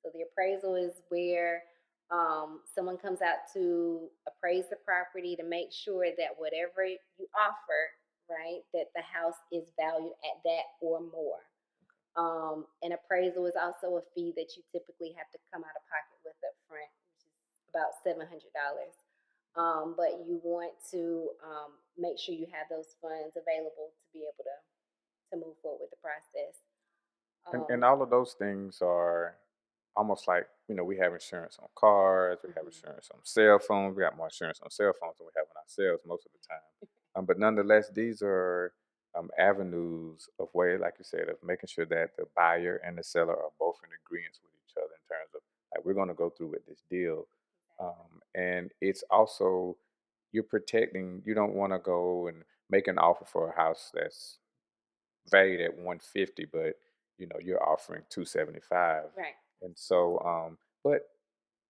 S2: So the appraisal is where someone comes out to appraise the property to make sure that whatever you offer, right, that the house is valued at that or more. An appraisal is also a fee that you typically have to come out of pocket with up front, which is about $700. But you want to make sure you have those funds available to be able to move forward with the process.
S1: And all of those things are almost like, we have insurance on cars, we have insurance on cell phones, we got more insurance on cell phones than we have on ourselves most of the time. But nonetheless, these are avenues of way, like you said, of making sure that the buyer and the seller are both in agreement with each other in terms of like we're going to go through with this deal. And it's also you're protecting. You don't want to go and make an offer for a house that's valued at 150, but you're offering 275.
S2: Right.
S1: And so, but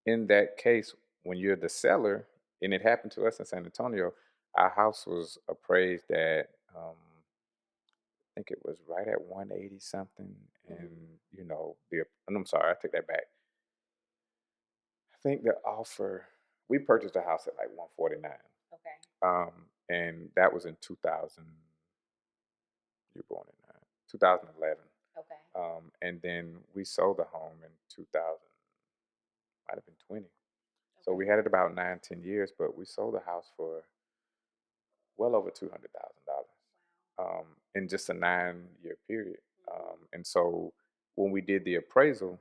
S1: in that case, when you're the seller, and it happened to us in San Antonio, our house was appraised at, I think it was right at 180 something, and and I'm sorry, I take that back. I think the offer we purchased a house at like 149.
S2: Okay.
S1: And that was in 2000. You're born in 2011.
S2: Okay.
S1: And then we sold the home in 2000, might have been 20. So we
S2: Okay.
S1: had it about 9, 10 years, but we sold the house for well over $200,000 in just a 9 year period. And so when we did the appraisal,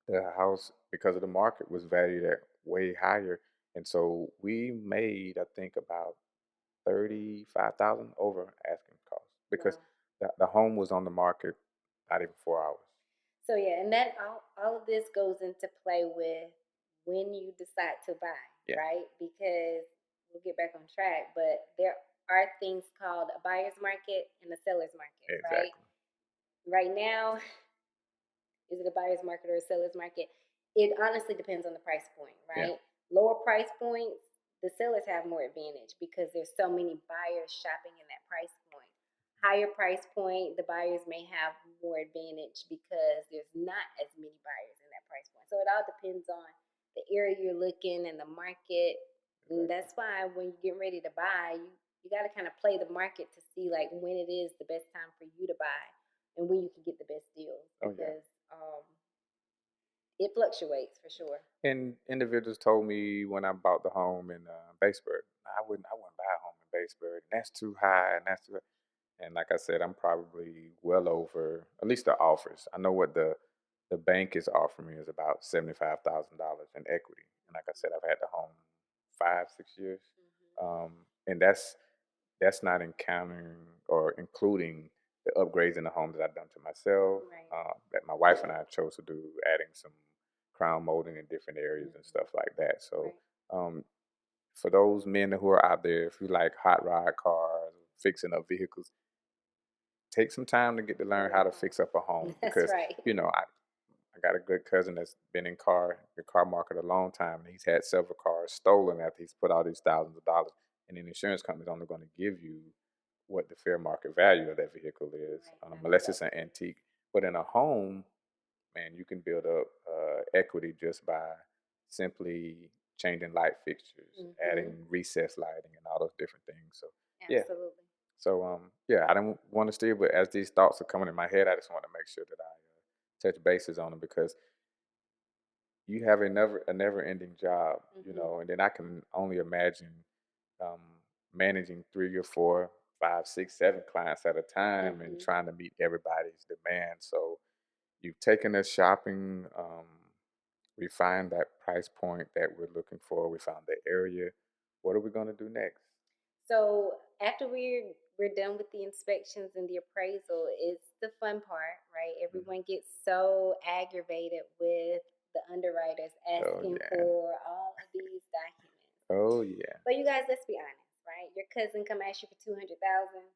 S1: the house, because of the market, was valued at way higher. And so we made, I think, about 35,000 over asking cost because
S2: Wow.
S1: the home was on the market not even 4 hours.
S2: So yeah, and that all of this goes into play with when you decide to buy,
S1: Yeah,
S2: right? Because we'll get back on track, but there are things called a buyer's market and a seller's market, right?
S1: exactly.
S2: Right now, is it a buyer's market or a seller's market? It honestly depends on the price point,
S1: Yeah,
S2: right? Lower price points, the sellers have more advantage because there's so many buyers shopping in that price point. Higher price point, the buyers may have more advantage because there's not as many buyers in that price point. So it all depends on the area you're looking and the market. And
S1: exactly.
S2: that's why when you get ready to buy, you got to kind of play the market to see like when it is the best time for you to buy and when you can get the best deals
S1: Oh yeah.
S2: because it fluctuates for sure.
S1: And individuals told me when I bought the home in Batesburg, I wouldn't buy a home in Batesburg. And that's too high, and that's too. And like I said, I'm probably well over at least the offers. I know what the bank is offering me is about $75,000 in equity. And like I said, I've had the home 5, 6 years, um, and that's not encountering or including the upgrades in the home that I've done to myself,
S2: Right.
S1: that my wife and I chose to do, adding some crown molding in different areas and stuff like that. So,
S2: Right.
S1: um, for those men who are out there, if you like hot rod cars, fixing up vehicles, take some time to get to learn how to fix up a home
S2: That's
S1: because
S2: right.
S1: I got a good cousin that's been in the car market a long time, and he's had several cars stolen after he's put all these thousands of dollars. And the insurance company's only going to give you what the fair market value of that vehicle is,
S2: Right. Not
S1: unless it's an
S2: exactly.
S1: antique. But in a home, man, you can build up equity just by simply changing light fixtures, adding recessed lighting, and all those different things. So yeah,
S2: Absolutely.
S1: so yeah, I don't want to steer, but as these thoughts are coming in my head, I just want to make sure that I touch bases on them because you have a never ending job, and then I can only imagine um, managing 3 or 4, 5, 6, 7 clients at a time and trying to meet everybody's demand. So you've taken us shopping. We find that price point that we're looking for. We found the area. What are we going to do next?
S2: So after we're done with the inspections and the appraisal, it's the fun part, right?
S1: Mhm.
S2: Everyone gets so aggravated with the underwriters
S1: Oh
S2: asking
S1: yeah,
S2: for all of these documents.
S1: Oh yeah.
S2: But you guys, let's be honest, right? Your cousin come ask you for 200,000. What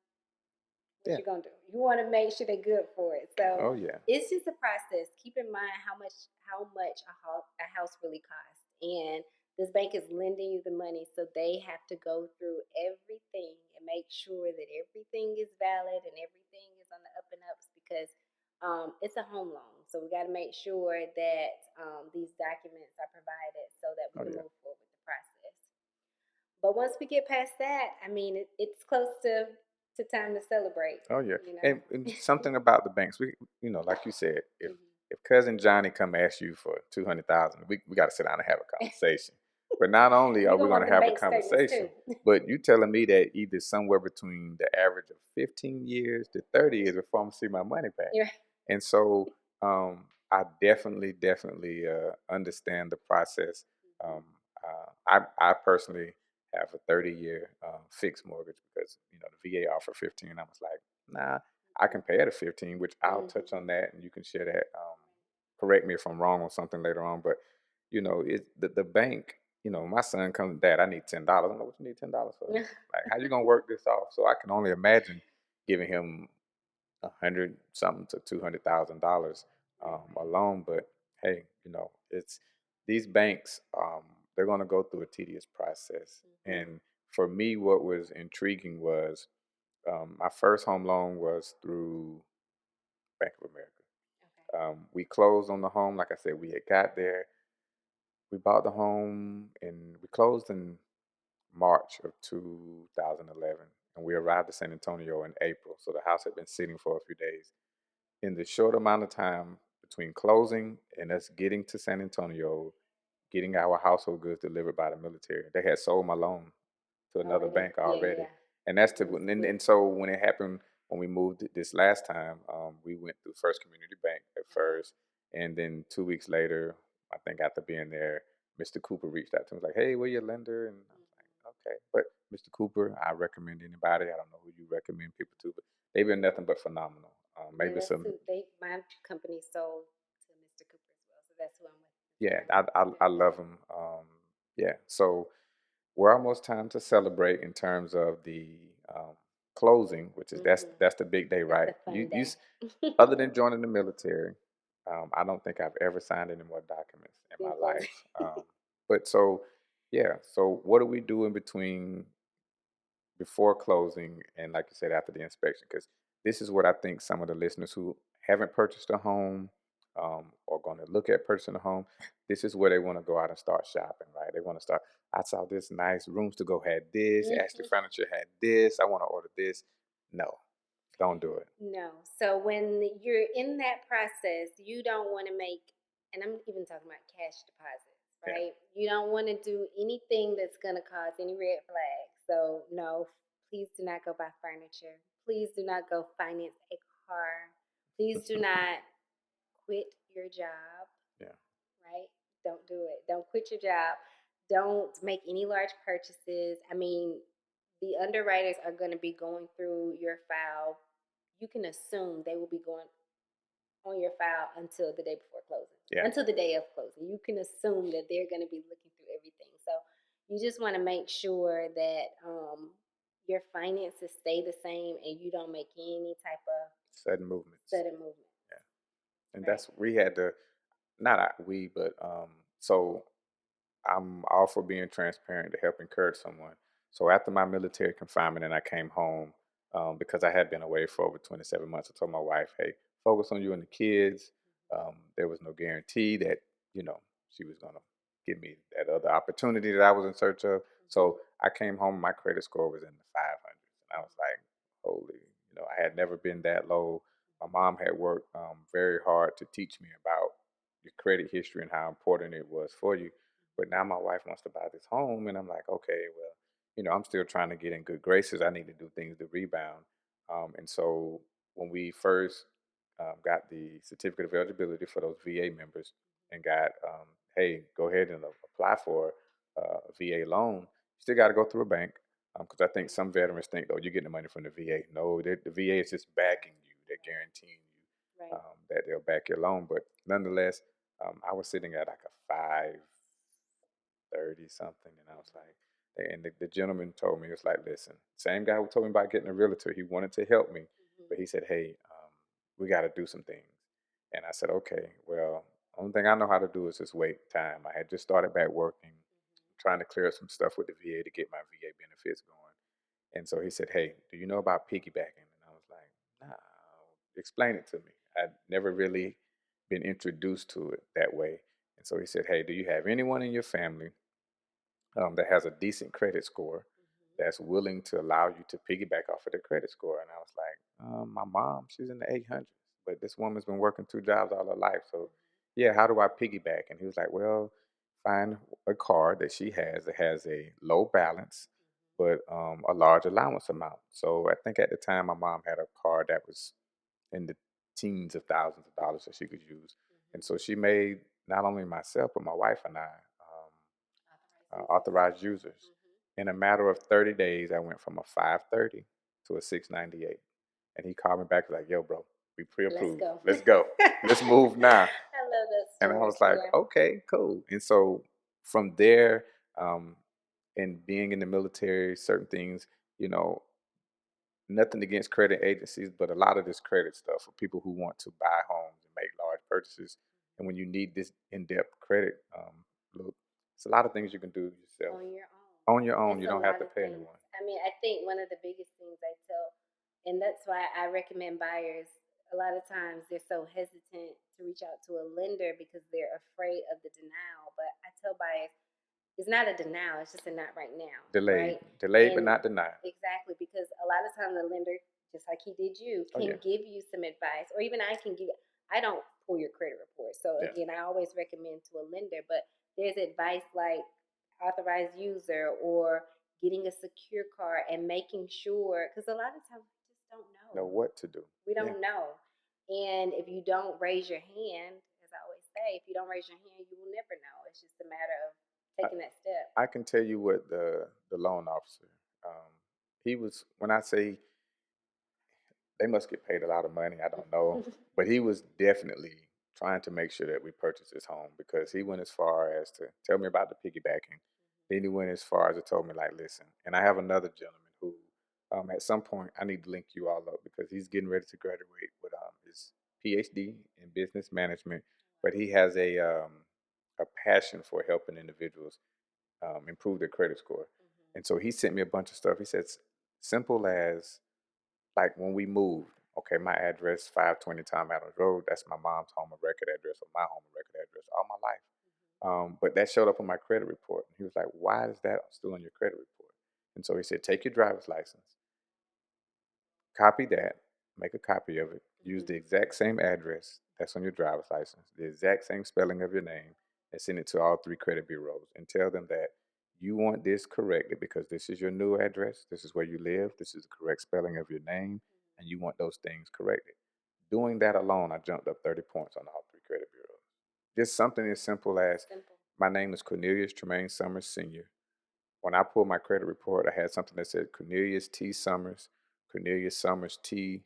S1: Yeah.
S2: you gonna do? You want to make sure they're good for it. So
S1: Oh yeah.
S2: it's just a process. Keep in mind how much a house really costs, and this bank is lending you the money, so they have to go through everything and make sure that everything is valid and everything is on the up and ups because it's a home loan. So we got to make sure that these documents are provided so that we
S1: Oh
S2: can
S1: yeah.
S2: move forward with the process. But once we get past that, I mean, it's close to time to celebrate.
S1: Oh yeah.
S2: You know.
S1: And something about the banks, like you said, if cousin Johnny come ask you for 200,000, we got to sit down and have a conversation. But not only are
S2: You're
S1: we
S2: gonna
S1: going
S2: want
S1: to
S2: them
S1: have a
S2: bank statements
S1: conversation,
S2: too.
S1: but you telling me that either somewhere between the average of 15 years to 30 years before I'm gonna see my money back.
S2: You're,
S1: And so I definitely understand the process. Um, I personally have a 30-year fixed mortgage because the VA offered 15. I was like, nah, I can pay at a 15, which I'll touch on that, and you can share that. Correct me if I'm wrong on something later on, but the bank. My son comes, Dad, I need $10. I'm like, what you need $10 for? Like, how you gonna work this off? So I can only imagine giving him 100 something to $200,000 alone. But hey, it's these banks. They're going to go through a tedious process. And for me, what was intriguing was my first home loan was through Bank of America. We closed on the home. Like I said, we had got there. We bought the home and we closed in March of 2011. And we arrived at San Antonio in April. So the house had been sitting for a few days. In the short amount of time between closing and us getting to San Antonio, getting our household goods delivered by the military, they had sold my loan to another
S2: already,
S1: bank
S2: yeah,
S1: already.
S2: yeah.
S1: And that's
S2: It was
S1: and
S2: quick.
S1: so when it happened, when we moved this last time, we went through First Community Bank at first, and then 2 weeks later, I think after being there, Mr. Cooper reached out to me, was like, "Hey, we're your lender," and I was like, "Okay." But Mr. Cooper, I recommend anybody. I don't know who you recommend people to, but they've been nothing but phenomenal.
S2: Yeah,
S1: Maybe
S2: that's
S1: some,
S2: who my company sold to Mr. Cooper as well. So that's who I'm with.
S1: yeah,
S2: Mr.
S1: I
S2: Belton.
S1: love them. Yeah, so we're almost time to celebrate in terms of the closing, which is that's the big day,
S2: That's
S1: right?
S2: the fun day.
S1: Other than joining the military, I don't think I've ever signed any more documents in
S2: Then
S1: my
S2: closing.
S1: life. But so yeah, so what do we do in between before closing and, like you said, after the inspection? Because this is what I think some of the listeners who haven't purchased a home or going to look at purchasing a home, this is where they want to go out and start shopping, right? They want to start, I saw this nice rooms to go had this, Ashley Furniture had this, I want to order this. No, don't do it.
S2: No. So when you're in that process, you don't want to make, and I'm even talking about cash deposits,
S1: Yeah.
S2: right? You don't want to do anything that's going to cause any red flags. So, no, please do not go buy furniture. Please do not go finance a car. Please do not quit your job,
S1: Yeah.
S2: right? Don't do it. Don't quit your job. Don't make any large purchases. I mean, the underwriters are going to be going through your file. You can assume they will be going on your file until the day before closing,
S1: Yeah.
S2: until the day of closing. You can assume that they're going to be looking through everything. So you just want to make sure that your finances stay the same and you don't make any type of
S1: Sudden movements.
S2: sudden movement,
S1: Yeah. And
S2: right?
S1: that's, we had to, not we, but so I'm all for being transparent to help encourage someone. So after my military confinement and I came home, because I had been away for over 27 months, I told my wife, hey, focus on you and the kids. There was no guarantee that, you know, she was going to give me that other opportunity that I was in search of. So I came home, my credit score was in the 500s. And I was like, holy, I had never been that low. My mom had worked very hard to teach me about your credit history and how important it was for you. But now my wife wants to buy this home, and I'm like, okay, well, I'm still trying to get in good graces. I need to do things to rebound. And so when we first got the certificate of eligibility for those VA members and got, hey, go ahead and apply for a VA loan, you still got to go through a bank. Because I think some veterans think, oh, you're getting the money from the VA. No, the VA is just backing you. They're guaranteeing you
S2: Right.
S1: that they'll back your loan. But nonetheless, I was sitting at like a 30 something. And I was like, and the gentleman told me, it was like, listen, same guy who told me about getting a realtor, he wanted to help me, but he said, hey, we got to do some things. And I said, okay, well, only thing I know how to do is just wait time. I had just started back working, trying to clear up some stuff with the VA to get my VA benefits going. And so he said, hey, do you know about piggybacking? And I was like, nah, explain it to me. I'd never really been introduced to it that way. And so he said, hey, do you have anyone in your family that has a decent credit score that's willing to allow you to piggyback off of their credit score? And I was like, my mom, she's in the 800s, but this woman's been working two jobs all her life. So, yeah, how do I piggyback? And he was like, well, find a card that she has that has a low balance, but a large allowance amount. So I think at the time my mom had a card that was in the teens of thousands of dollars that she could use. And so she made not only myself, but my wife and I authorized users. In a matter of 30 days, I went from a 530 to a 698. And he called me back like, yo, bro, we
S2: Let's
S1: pre-approved.
S2: go.
S1: Let's go. Let's move now.
S2: I love that
S1: And I
S2: story.
S1: was like,
S2: Yeah.
S1: okay, cool. And so from there, um, and being in the military, certain things, you know, nothing against credit agencies, but a lot of this credit stuff for people who want to buy homes and make large purchases. And when you need this in-depth credit look, it's a lot of things you can do yourself
S2: On your own.
S1: on your own.
S2: It's
S1: You
S2: a
S1: don't have
S2: lot
S1: to
S2: of
S1: pay
S2: things.
S1: anyone.
S2: I mean, I think one of the biggest things I tell, and that's why I recommend buyers. A lot of times they're so hesitant to reach out to a lender because they're afraid of the denial. But I tell buyers, it's not a denial, it's just a not right now,
S1: Delayed,
S2: right?
S1: delayed, but
S2: And
S1: not denied.
S2: exactly, because a lot of times the lender, just like he did you,
S1: Oh yeah,
S2: can give you some advice, or even I can give. I don't pull your credit report, so
S1: yeah.
S2: again, I always recommend to a lender. But there's advice like authorized user or getting a secure card and making sure, because a lot of times we just don't
S1: Know
S2: know.
S1: what to do.
S2: We
S1: Yeah,
S2: don't know. And if you don't raise your hand, as I always say, if you don't raise your hand, you will never know. It's just a matter of taking that step.
S1: I can tell you what the loan officer. Um, he was when I say they must get paid a lot of money. I don't know, but he was definitely trying to make sure that we purchase this home because he went as far as to tell me about the piggybacking. Then he went as far as to told me like, listen, and I have another gentleman who, at some point, I need to link you all up because he's getting ready to graduate with his PhD in business management, but he has a passion for helping individuals improve their credit score, and so he sent me a bunch of stuff. He says simple as like when we moved, okay, my address, 520 Tom Adams Road, that's my mom's home of record address or my home of record address all my life. But that showed up on my credit report. He was like, why is that still on your credit report? And so he said, take your driver's license, copy that, make a copy of it, use the exact same address that's on your driver's license, the exact same spelling of your name, and send it to all three credit bureaus and tell them that you want this corrected because this is your new address, this is where you live, this is the correct spelling of your name, and you want those things corrected. Doing that alone, I jumped up 30 points on all three credit bureaus. Just something as simple as
S2: Simple.
S1: my name is Cornelius Tremaine Summers Sr. When I pulled my credit report, I had something that said Cornelius T. Summers, Cornelius Summers T,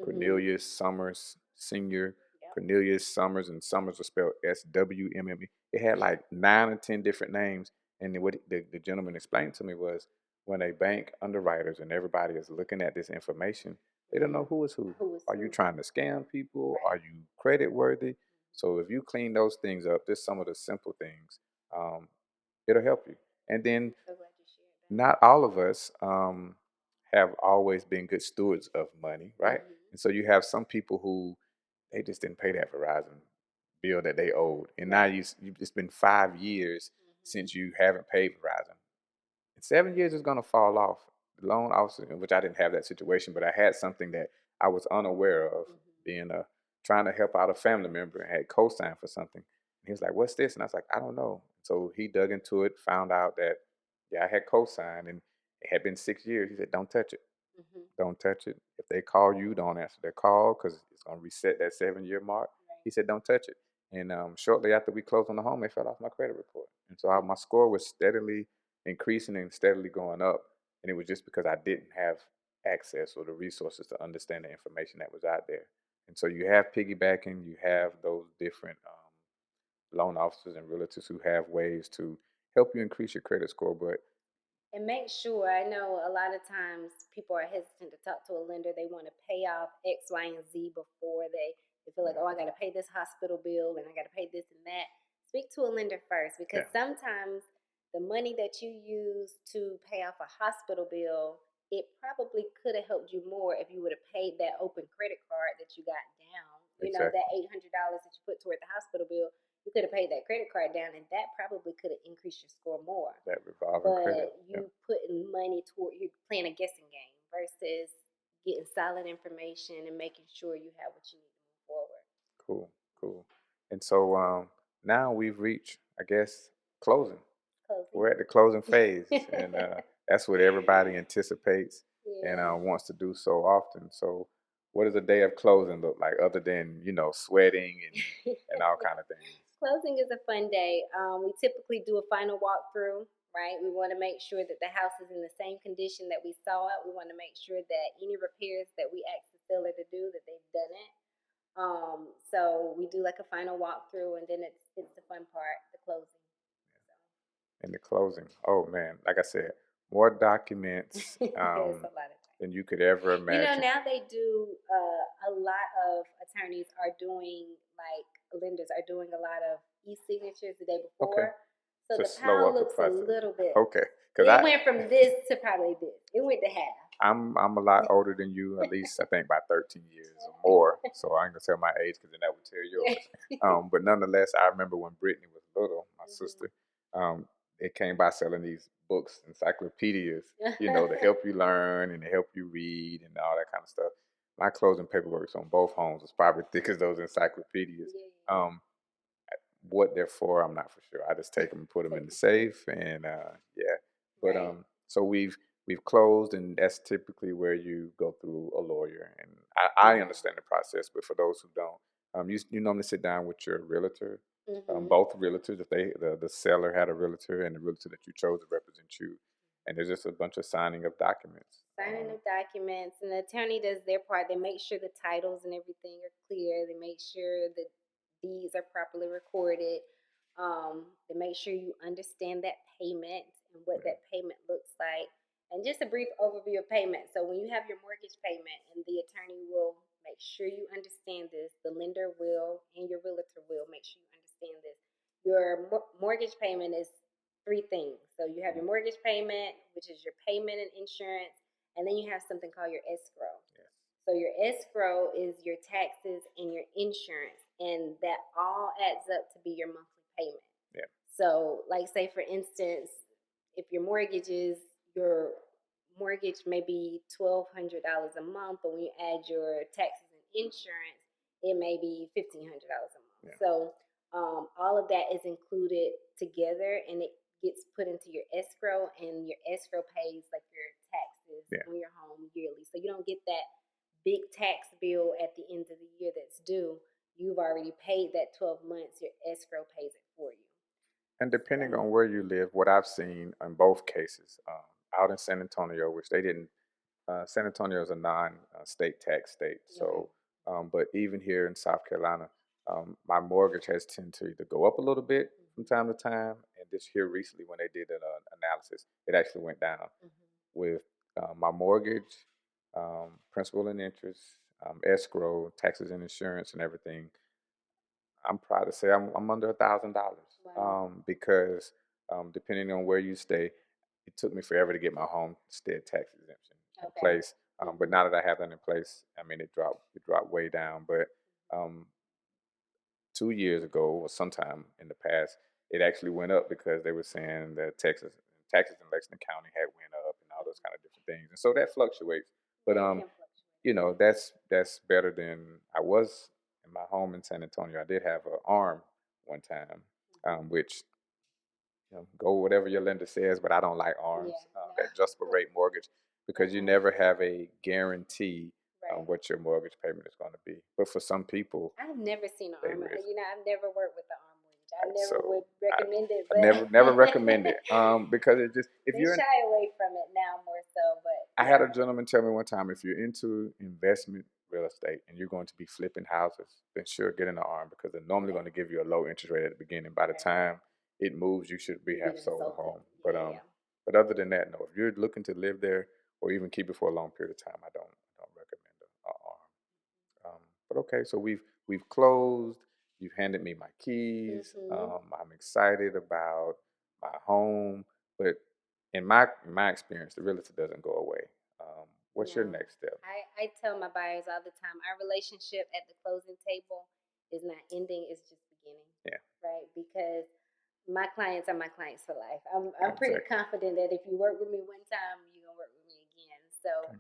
S1: Cornelius Summers Senior,
S2: Yep.
S1: Cornelius Summers, and Summers was spelled SWMME. It had like 9 or 10 different names. And what the gentleman explained to me was when a bank underwriters and everybody is looking at this information, they don't know who is who.
S2: Who is
S1: Are you
S2: who?
S1: trying to scam people?
S2: Right.
S1: Are you credit worthy? So if you clean those things up, just some of the simple things, um, it'll help you. And then
S2: So glad you shared
S1: not all of us have always been good stewards of money,
S2: that.
S1: right? And so you have some people who they just didn't pay that Verizon bill that they owed, and now
S2: Right.
S1: it's been 5 years since you haven't paid Verizon. In 7 years, it's gonna fall off. The loan officer, which I didn't have that situation, but I had something that I was unaware of, being trying to help out a family member and had co-signed for something. And he was like, "What's this?" And I was like, "I don't know." So he dug into it, found out that yeah, I had co-signed, and it had been 6 years. He said, "Don't touch it. Don't touch it. If they call you, don't answer their call because it's gonna reset that 7 year mark." He
S2: Right.
S1: said, "Don't touch it." And shortly after we closed on the home, they fell off my credit report, and so
S2: Mm.
S1: my score was steadily increasing and steadily going up. And it was just because I didn't have access or the resources to understand the information that was out there. And so you have piggybacking, you have those different loan officers and realtors who have ways to help you increase your credit score. But
S2: And make sure, I know a lot of times people are hesitant to talk to a lender. They want to pay off X, Y, and Z before they feel like, oh, I got to pay this hospital bill and I got to pay this and that. Speak to a lender first, because
S1: yeah,
S2: sometimes the money that you use to pay off a hospital bill, it probably could have helped you more if you would have paid that open credit card that you got down. You know, that
S1: exactly.
S2: $800 that you put toward the hospital bill, you could have paid that credit card down, and that probably could have increased your score more.
S1: That revolving credit.
S2: But
S1: Yeah,
S2: you putting money toward, you're playing a guessing game versus getting solid information and making sure you have what you need to move forward.
S1: cool, cool. And so now we've reached, I guess, closing.
S2: Closing.
S1: We're at the closing phase, and that's what everybody anticipates and
S2: Yeah.
S1: wants to do so often. So, what does a day of closing look like, other than sweating and all kind of things?
S2: Closing is a fun day. We typically do a final walkthrough, right? We want to make sure that the house is in the same condition that we saw it. We want to make sure that any repairs that we asked the seller to do, that they've done it. So we do like a final walkthrough, and then it's the fun part, the closing.
S1: In the closing, oh man, like I said, more documents
S2: It's a lot of time.
S1: than you could ever
S2: You know,
S1: imagine.
S2: now they do a lot of attorneys are doing, like, lenders are doing a lot of e-signatures the day
S1: Okay,
S2: before. So
S1: to
S2: the
S1: slow
S2: pile
S1: up the
S2: looks a
S1: process.
S2: little bit,
S1: Okay, because
S2: it went from this to probably this. It went to half.
S1: I'm a lot older than you, at least I think by 13 years or more. So I ain't gonna tell my age because then that would tell yours. But nonetheless, I remember when Brittany was little, my
S2: Mhm.
S1: sister, it came by selling these books, encyclopedias, to help you learn and to help you read and all that kind of stuff. My closing paperwork on both homes was probably thick as those encyclopedias.
S2: Yeah.
S1: Um, what they're for, I'm not for sure. I just take them and put them in
S2: Take
S1: the
S2: 'em.
S1: safe, and yeah. But
S2: Right.
S1: so we've closed, and that's typically where you go through a lawyer, and I
S2: Yeah.
S1: understand the process. But for those who don't, you normally sit down with your realtor,
S2: Mhm.
S1: both realtors, if the seller had a realtor and the realtor that you chose to represent you, and there's just a bunch of signing of documents.
S2: Signing of documents, and the attorney does their part. They make sure the titles and everything are clear. They make sure the deeds are properly recorded. They make sure you understand that payment and what
S1: Yeah,
S2: that payment looks like. And just a brief overview of payment. So when you have your mortgage payment, and the attorney will make sure you understand this, the lender will, and your realtor will make sure you understand this. Your mortgage payment is three things. So you have
S1: mhm,
S2: your mortgage payment, which is your payment and insurance, and then you have something called your escrow.
S1: yes,
S2: So your escrow is your taxes and your insurance, and that all adds up to be your monthly payment.
S1: yeah,
S2: So, like, say for instance, if your mortgage may be $1,200 a month, but when you add your taxes and insurance, it may be $1,500 a month.
S1: yeah,
S2: So all of that is included together, and it gets put into your escrow, and your escrow pays like your taxes
S1: yeah.
S2: on your home yearly. So you don't get that big tax bill at the end of the year that's due. You've already paid that 12 months. Your escrow pays it for you.
S1: And depending
S2: So,
S1: on where you live, what I've seen in both cases, out in San Antonio, which they didn't, San Antonio is a non-state tax state.
S2: right.
S1: So, but even here in South Carolina, my mortgage has tended to either go up a little bit from time to time, and this here recently, when they did an analysis, it actually went down
S2: Mm-hmm.
S1: with my mortgage, principal and interest, escrow, taxes and insurance, and everything. I'm proud to say I'm under $1,000
S2: Wow.
S1: because depending on where you stay, it took me forever to get my homestead tax exemption in
S2: Okay.
S1: place. But
S2: Mm-hmm.
S1: now that I have that in place, I mean it dropped way down. But um, 2 years ago or sometime in the past, it actually went up because they were saying that taxes in Lexington County had went up and all those kind of different things, and so that fluctuates. But
S2: Yeah, it can fluctuate.
S1: that's better than I was in my home in San Antonio. I did have an arm one time,
S2: Mm-hmm.
S1: which go whatever your lender says, but I don't like arms.
S2: Yeah.
S1: That adjustable
S2: No.
S1: rate mortgage, because you
S2: Uh-uh.
S1: never have a guarantee
S2: Right.
S1: what your mortgage payment is going to be. But for some people,
S2: I've never seen an
S1: there
S2: arm.
S1: is.
S2: I've never worked with the arm mortgage. I never
S1: So
S2: would
S1: I,
S2: recommend it,
S1: I
S2: but
S1: never recommend it because it just if
S2: they
S1: you're in,
S2: shy away from it now more so. But
S1: I had
S2: yeah.
S1: a gentleman tell me one time, if you're into investment real estate and you're going to be flipping houses, then sure get in the arm because they're normally
S2: Okay.
S1: going to give you a low interest rate at the beginning. By the
S2: Right.
S1: time it moves, you should be
S2: You be
S1: have
S2: the
S1: sold a
S2: consultant.
S1: home.
S2: Yeah.
S1: But other than that, no. If you're looking to live there or even keep it for a long period of time, I don't recommend a but okay, so we've closed. You've handed me my keys.
S2: Mhm.
S1: I'm excited about my home, but in my experience, the realtor doesn't go away. What's your
S2: No.
S1: next step?
S2: I tell my buyers all the time, our relationship at the closing table is not ending, it's just beginning.
S1: Yeah,
S2: Right? Because my clients are my clients for life. I'm pretty
S1: exactly.
S2: confident that if you work with me one time, you're gonna work with me again. So
S1: Okay.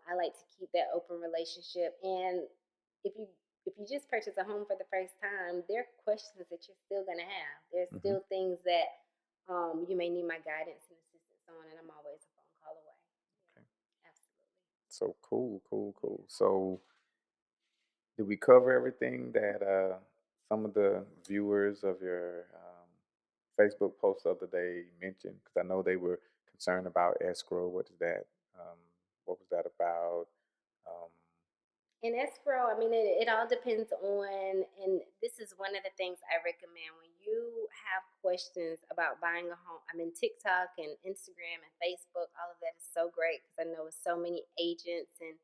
S2: I like to keep that open relationship. And if you if you just purchase a home for the first time, there are questions that you're still gonna have. There's
S1: Hmm.
S2: still things that you may need my guidance and assistance on, and I'm always a phone call away.
S1: Okay.
S2: Yeah, absolutely.
S1: So cool, cool,
S2: Yeah.
S1: cool. So did we cover everything that some of the viewers of your Facebook post the other day mentioned? Because I know they were concerned about escrow. What is that? Um, what was that about? Um,
S2: In escrow, I mean, it all depends on, and this is one of the things I recommend when you have questions about buying a home. I mean, TikTok and Instagram and Facebook, all of that is so great because I know it's so many agents and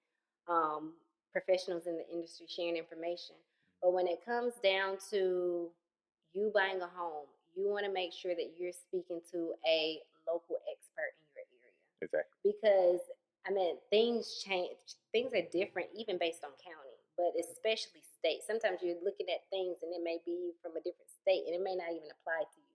S2: professionals in the industry sharing information. But when it comes down to you buying a home, you want to make sure that you're speaking to a local expert in your area
S1: exactly.
S2: because I mean things change. Things are different even based on county, but especially state. Sometimes you're looking at things and it may be from a different state and it may not even apply to you.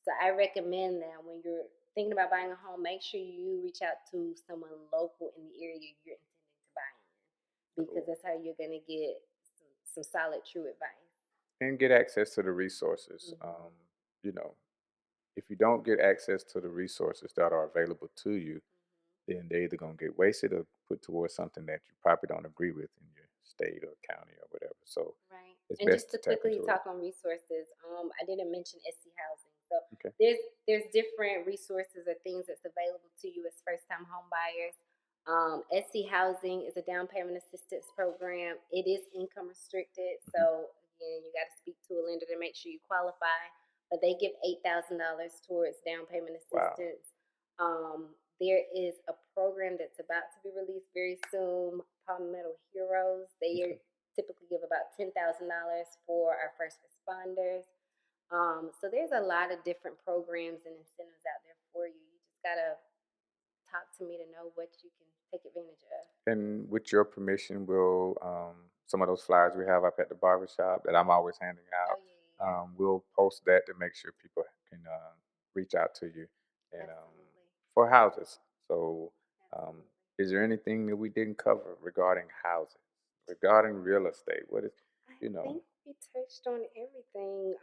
S2: So I recommend that when you're thinking about buying a home, make sure you reach out to someone local in the area you're intending to buy in because
S1: Cool.
S2: that's how you're going to get some solid, true advice.
S1: And get access to the resources.
S2: Hmm.
S1: You know, if you don't get access to the resources that are available to you, then they're either going to get wasted or put towards something that you probably don't agree with in your state or county or whatever. So
S2: Right.
S1: it's
S2: And just
S1: best
S2: to
S1: to tap
S2: quickly
S1: into it.
S2: talk on resources, I didn't mention SC housing. So
S1: Okay.
S2: there's different resources or things that's available to you as first time home buyers. SC housing is a down payment assistance program. It is income restricted,
S1: Hmm.
S2: so again, you got to speak to a lender to make sure you qualify. But they give $8,000 towards down payment
S1: Wow.
S2: assistance. There is a program that's about to be released very soon, Palmetto Heroes. They are
S1: Okay.
S2: typically give about $10,000 for our first responders. So there's a lot of different programs and incentives out there for you. You just gotta talk to me to know what you can take advantage of.
S1: And with your permission, will some of those flyers we have up at the barbershop that I'm always handing
S2: Oh
S1: out,
S2: yeah, yeah, yeah.
S1: we'll post that to make sure people can reach out to you and
S2: Absolutely,
S1: for houses. So, um,
S2: absolutely.
S1: is there anything that we didn't cover regarding housing, regarding real estate? What is,
S2: I
S1: you know,
S2: think we touched on everything.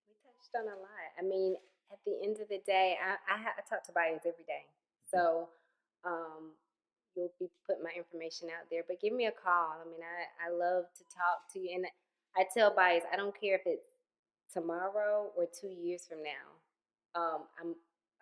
S2: We touched on a lot. I mean, at the end of the day, I talk to buyers every day.
S1: mhm,
S2: So um, you'll be putting my information out there. But give me a call. I mean, I love to talk to you. And I tell buyers, I don't care if it's tomorrow or 2 years from now. I'm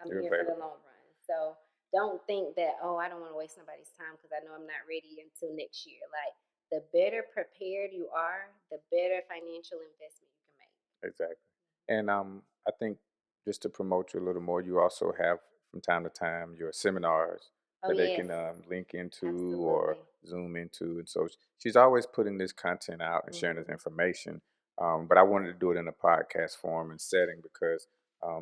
S1: you're
S2: here for the
S1: available.
S2: long run. So don't think that, oh, I don't want to waste nobody's time because I know I'm not ready until next year. Like the better prepared you are, the better financial investment you can make.
S1: Exactly. And I think just to promote you a little more, you also have from time to time your seminars
S2: Oh,
S1: that they
S2: yes,
S1: can link into or
S2: absolutely.
S1: zoom into. And so she's always putting this content out and sharing this
S2: Hmm.
S1: information. But I wanted to do it in a podcast form and setting because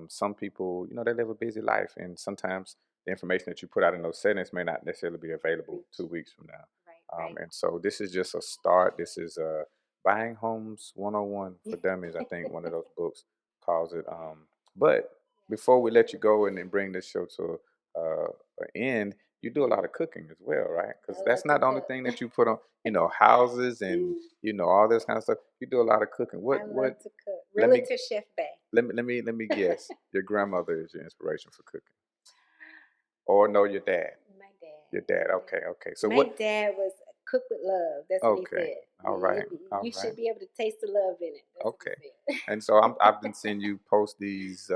S1: some people, they live a busy life. And sometimes the information that you put out in those settings may not necessarily be available
S2: Reach.
S1: 2 weeks from now.
S2: Right, right.
S1: And so this is just a start. This is a Buying Homes 101 for Dummies, I think one of those books calls it. But before we let you go and then bring this show to an end, you do a lot
S2: Hmm.
S1: of cooking as well, right?
S2: I
S1: Because
S2: love
S1: that's
S2: to
S1: not the only
S2: cook.
S1: thing that you put on, houses and all this kind of stuff. You do a lot of cooking.
S2: I love
S1: What?
S2: to cook.
S1: Let me
S2: Realtor Chef Bay.
S1: let me guess. Your grandmother is your inspiration for cooking, or no, your dad.
S2: My dad.
S1: Your dad.
S2: My
S1: Okay,
S2: dad.
S1: okay. So
S2: My
S1: what?
S2: dad was cook with love. That's what he
S1: Okay.
S2: said.
S1: All right. All
S2: You
S1: right.
S2: should be able to taste the love in it. That's what he
S1: Okay.
S2: said.
S1: And so I've been seeing you post these.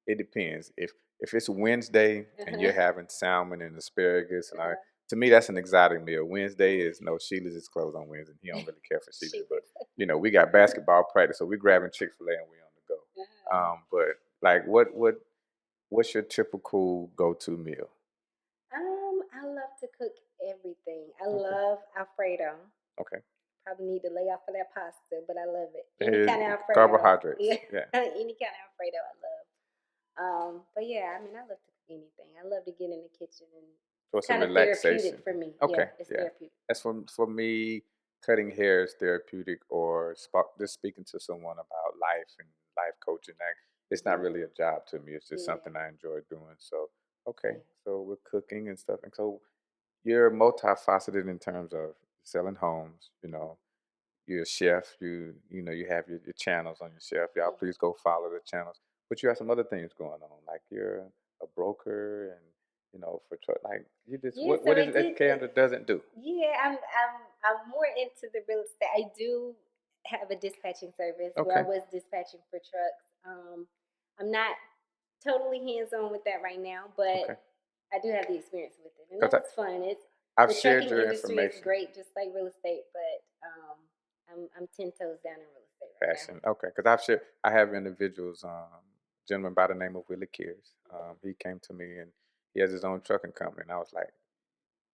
S1: It depends. If it's Wednesday and
S2: Uh-huh.
S1: you're having salmon and asparagus, and
S2: Uh-huh.
S1: to me, that's an exotic meal. Wednesday is no, Sheila's is closed on Wednesday. He don't really care for
S2: She
S1: Sheila's, but
S2: was.
S1: we got basketball practice, so we're grabbing Chick-fil-A and we're on the go. But like, what's your typical go-to meal?
S2: I love to cook everything. I
S1: Okay,
S2: love Alfredo.
S1: okay.
S2: Probably need to lay off of that pasta, but I love it. Any
S1: Eh,
S2: kind of Alfredo.
S1: Carbohydrates.
S2: Yeah,
S1: Yeah.
S2: any kind of Alfredo I love. But yeah, I mean, I love to cook anything. I love to get in the kitchen, and
S1: So
S2: it's
S1: it's a
S2: kind of
S1: relaxation.
S2: therapeutic for me. Yeah,
S1: Okay,
S2: it's
S1: yeah.
S2: therapeutic.
S1: That's for me. Cutting hair is therapeutic, or just speaking to someone about life and life coaching. Like, it's not
S2: Hmm.
S1: really a job to me. It's just
S2: Yeah,
S1: something I enjoy doing. So okay,
S2: yeah.
S1: so we're cooking and stuff, and so you're multifaceted in terms of selling homes. You're a chef. You have your channels on your chef. Y'all
S2: Hmm.
S1: please go follow the channels. But you have some other things going on, like you're a broker, and for like you just
S2: Yeah, so
S1: what is
S2: it
S1: it
S2: did.
S1: that Kaundra doesn't do?
S2: Yeah, I'm more into the real estate. I do have a dispatching service where I
S1: Okay,
S2: was dispatching for trucks. I'm not totally hands on with that right now, but
S1: okay.
S2: I do have the experience with it, and that
S1: Because
S2: was fun. It's
S1: I've
S2: the
S1: shared
S2: trucking
S1: your
S2: industry is
S1: information.
S2: great, just like real estate, but I'm 10 toes down in real estate right now.
S1: Fashion. Okay, because I have individuals, gentleman by the name of Willie Kears. He came to me and he has his own trucking company, and I was like,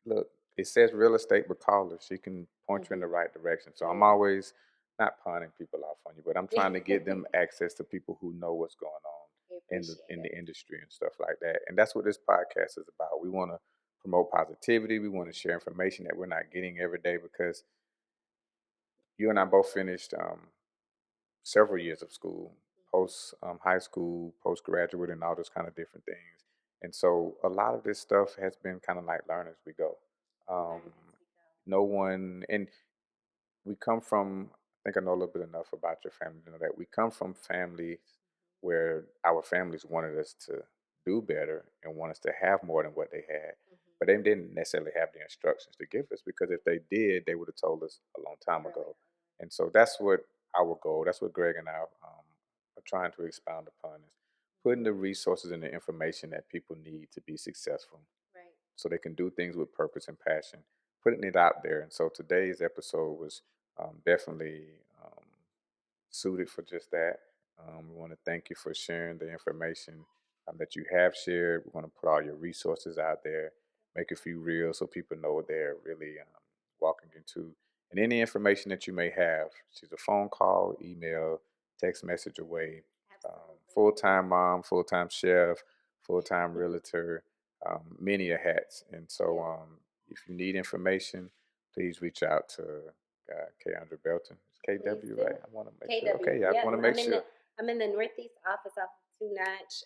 S1: look, it says real estate, but call her. She can point you in the
S2: Hmm.
S1: right direction. So I'm
S2: Yeah.
S1: always not pawning people off on you, but I'm trying to get them access to people who know what's going on
S2: We
S1: in the
S2: appreciate
S1: in
S2: it.
S1: the industry and stuff like that. And that's what this podcast is about. We want to promote positivity. We want to share information that we're not getting every day because you and I both finished several years of school,
S2: Hmm.
S1: post high school, postgraduate, and all those kind of different things. And so a lot of this stuff has been kind of like learn as we go. Um,
S2: Learn as we go.
S1: no one, and we come from, I think I know a little bit enough about your family to know that we come from families where our families wanted us to do better and want us to have more than what they had.
S2: Hmm.
S1: But they didn't necessarily have the instructions to give us because if they did, they would have told us a long time
S2: Early
S1: ago.
S2: on.
S1: And so that's what our goal, that's what Greg and I are trying to expound upon is putting
S2: Hmm.
S1: the resources and the information that people need to be successful
S2: Right.
S1: so they can do things with purpose and passion, putting it out there. And so today's episode was definitely suited for just that. We want to thank you for sharing the information that you have shared. We want to put all your resources out there, make it feel real so people know what they're really walking into. And any information that you may have, she's a phone call, email, text message away.
S2: Absolutely.
S1: Full time mom, full time chef, full time realtor, many a hats. And so
S2: Yeah.
S1: if you need information, please reach out to Kaundra Belton. It's
S2: Please
S1: KW,
S2: do.
S1: right? I want to make sure.
S2: KW.
S1: Okay, yeah, I
S2: Yep.
S1: want to make sure.
S2: I'm in the Northeast office off of Two Notch.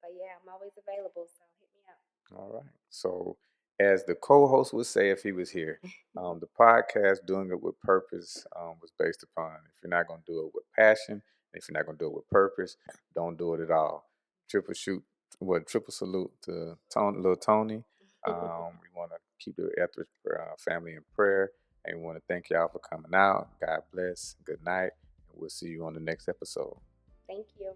S2: But yeah, I'm always available. So hit me up.
S1: All right. So, as the co-host would say if he was here, the podcast "Doing It with Purpose" was based upon if you're not going to do it with passion, if you're not going to do it with purpose, don't do it at all. Triple salute to little Tony. We want to keep the Etheridge family in prayer, and we want to thank y'all for coming out. God bless. Good night, and we'll see you on the next episode.
S2: Thank you.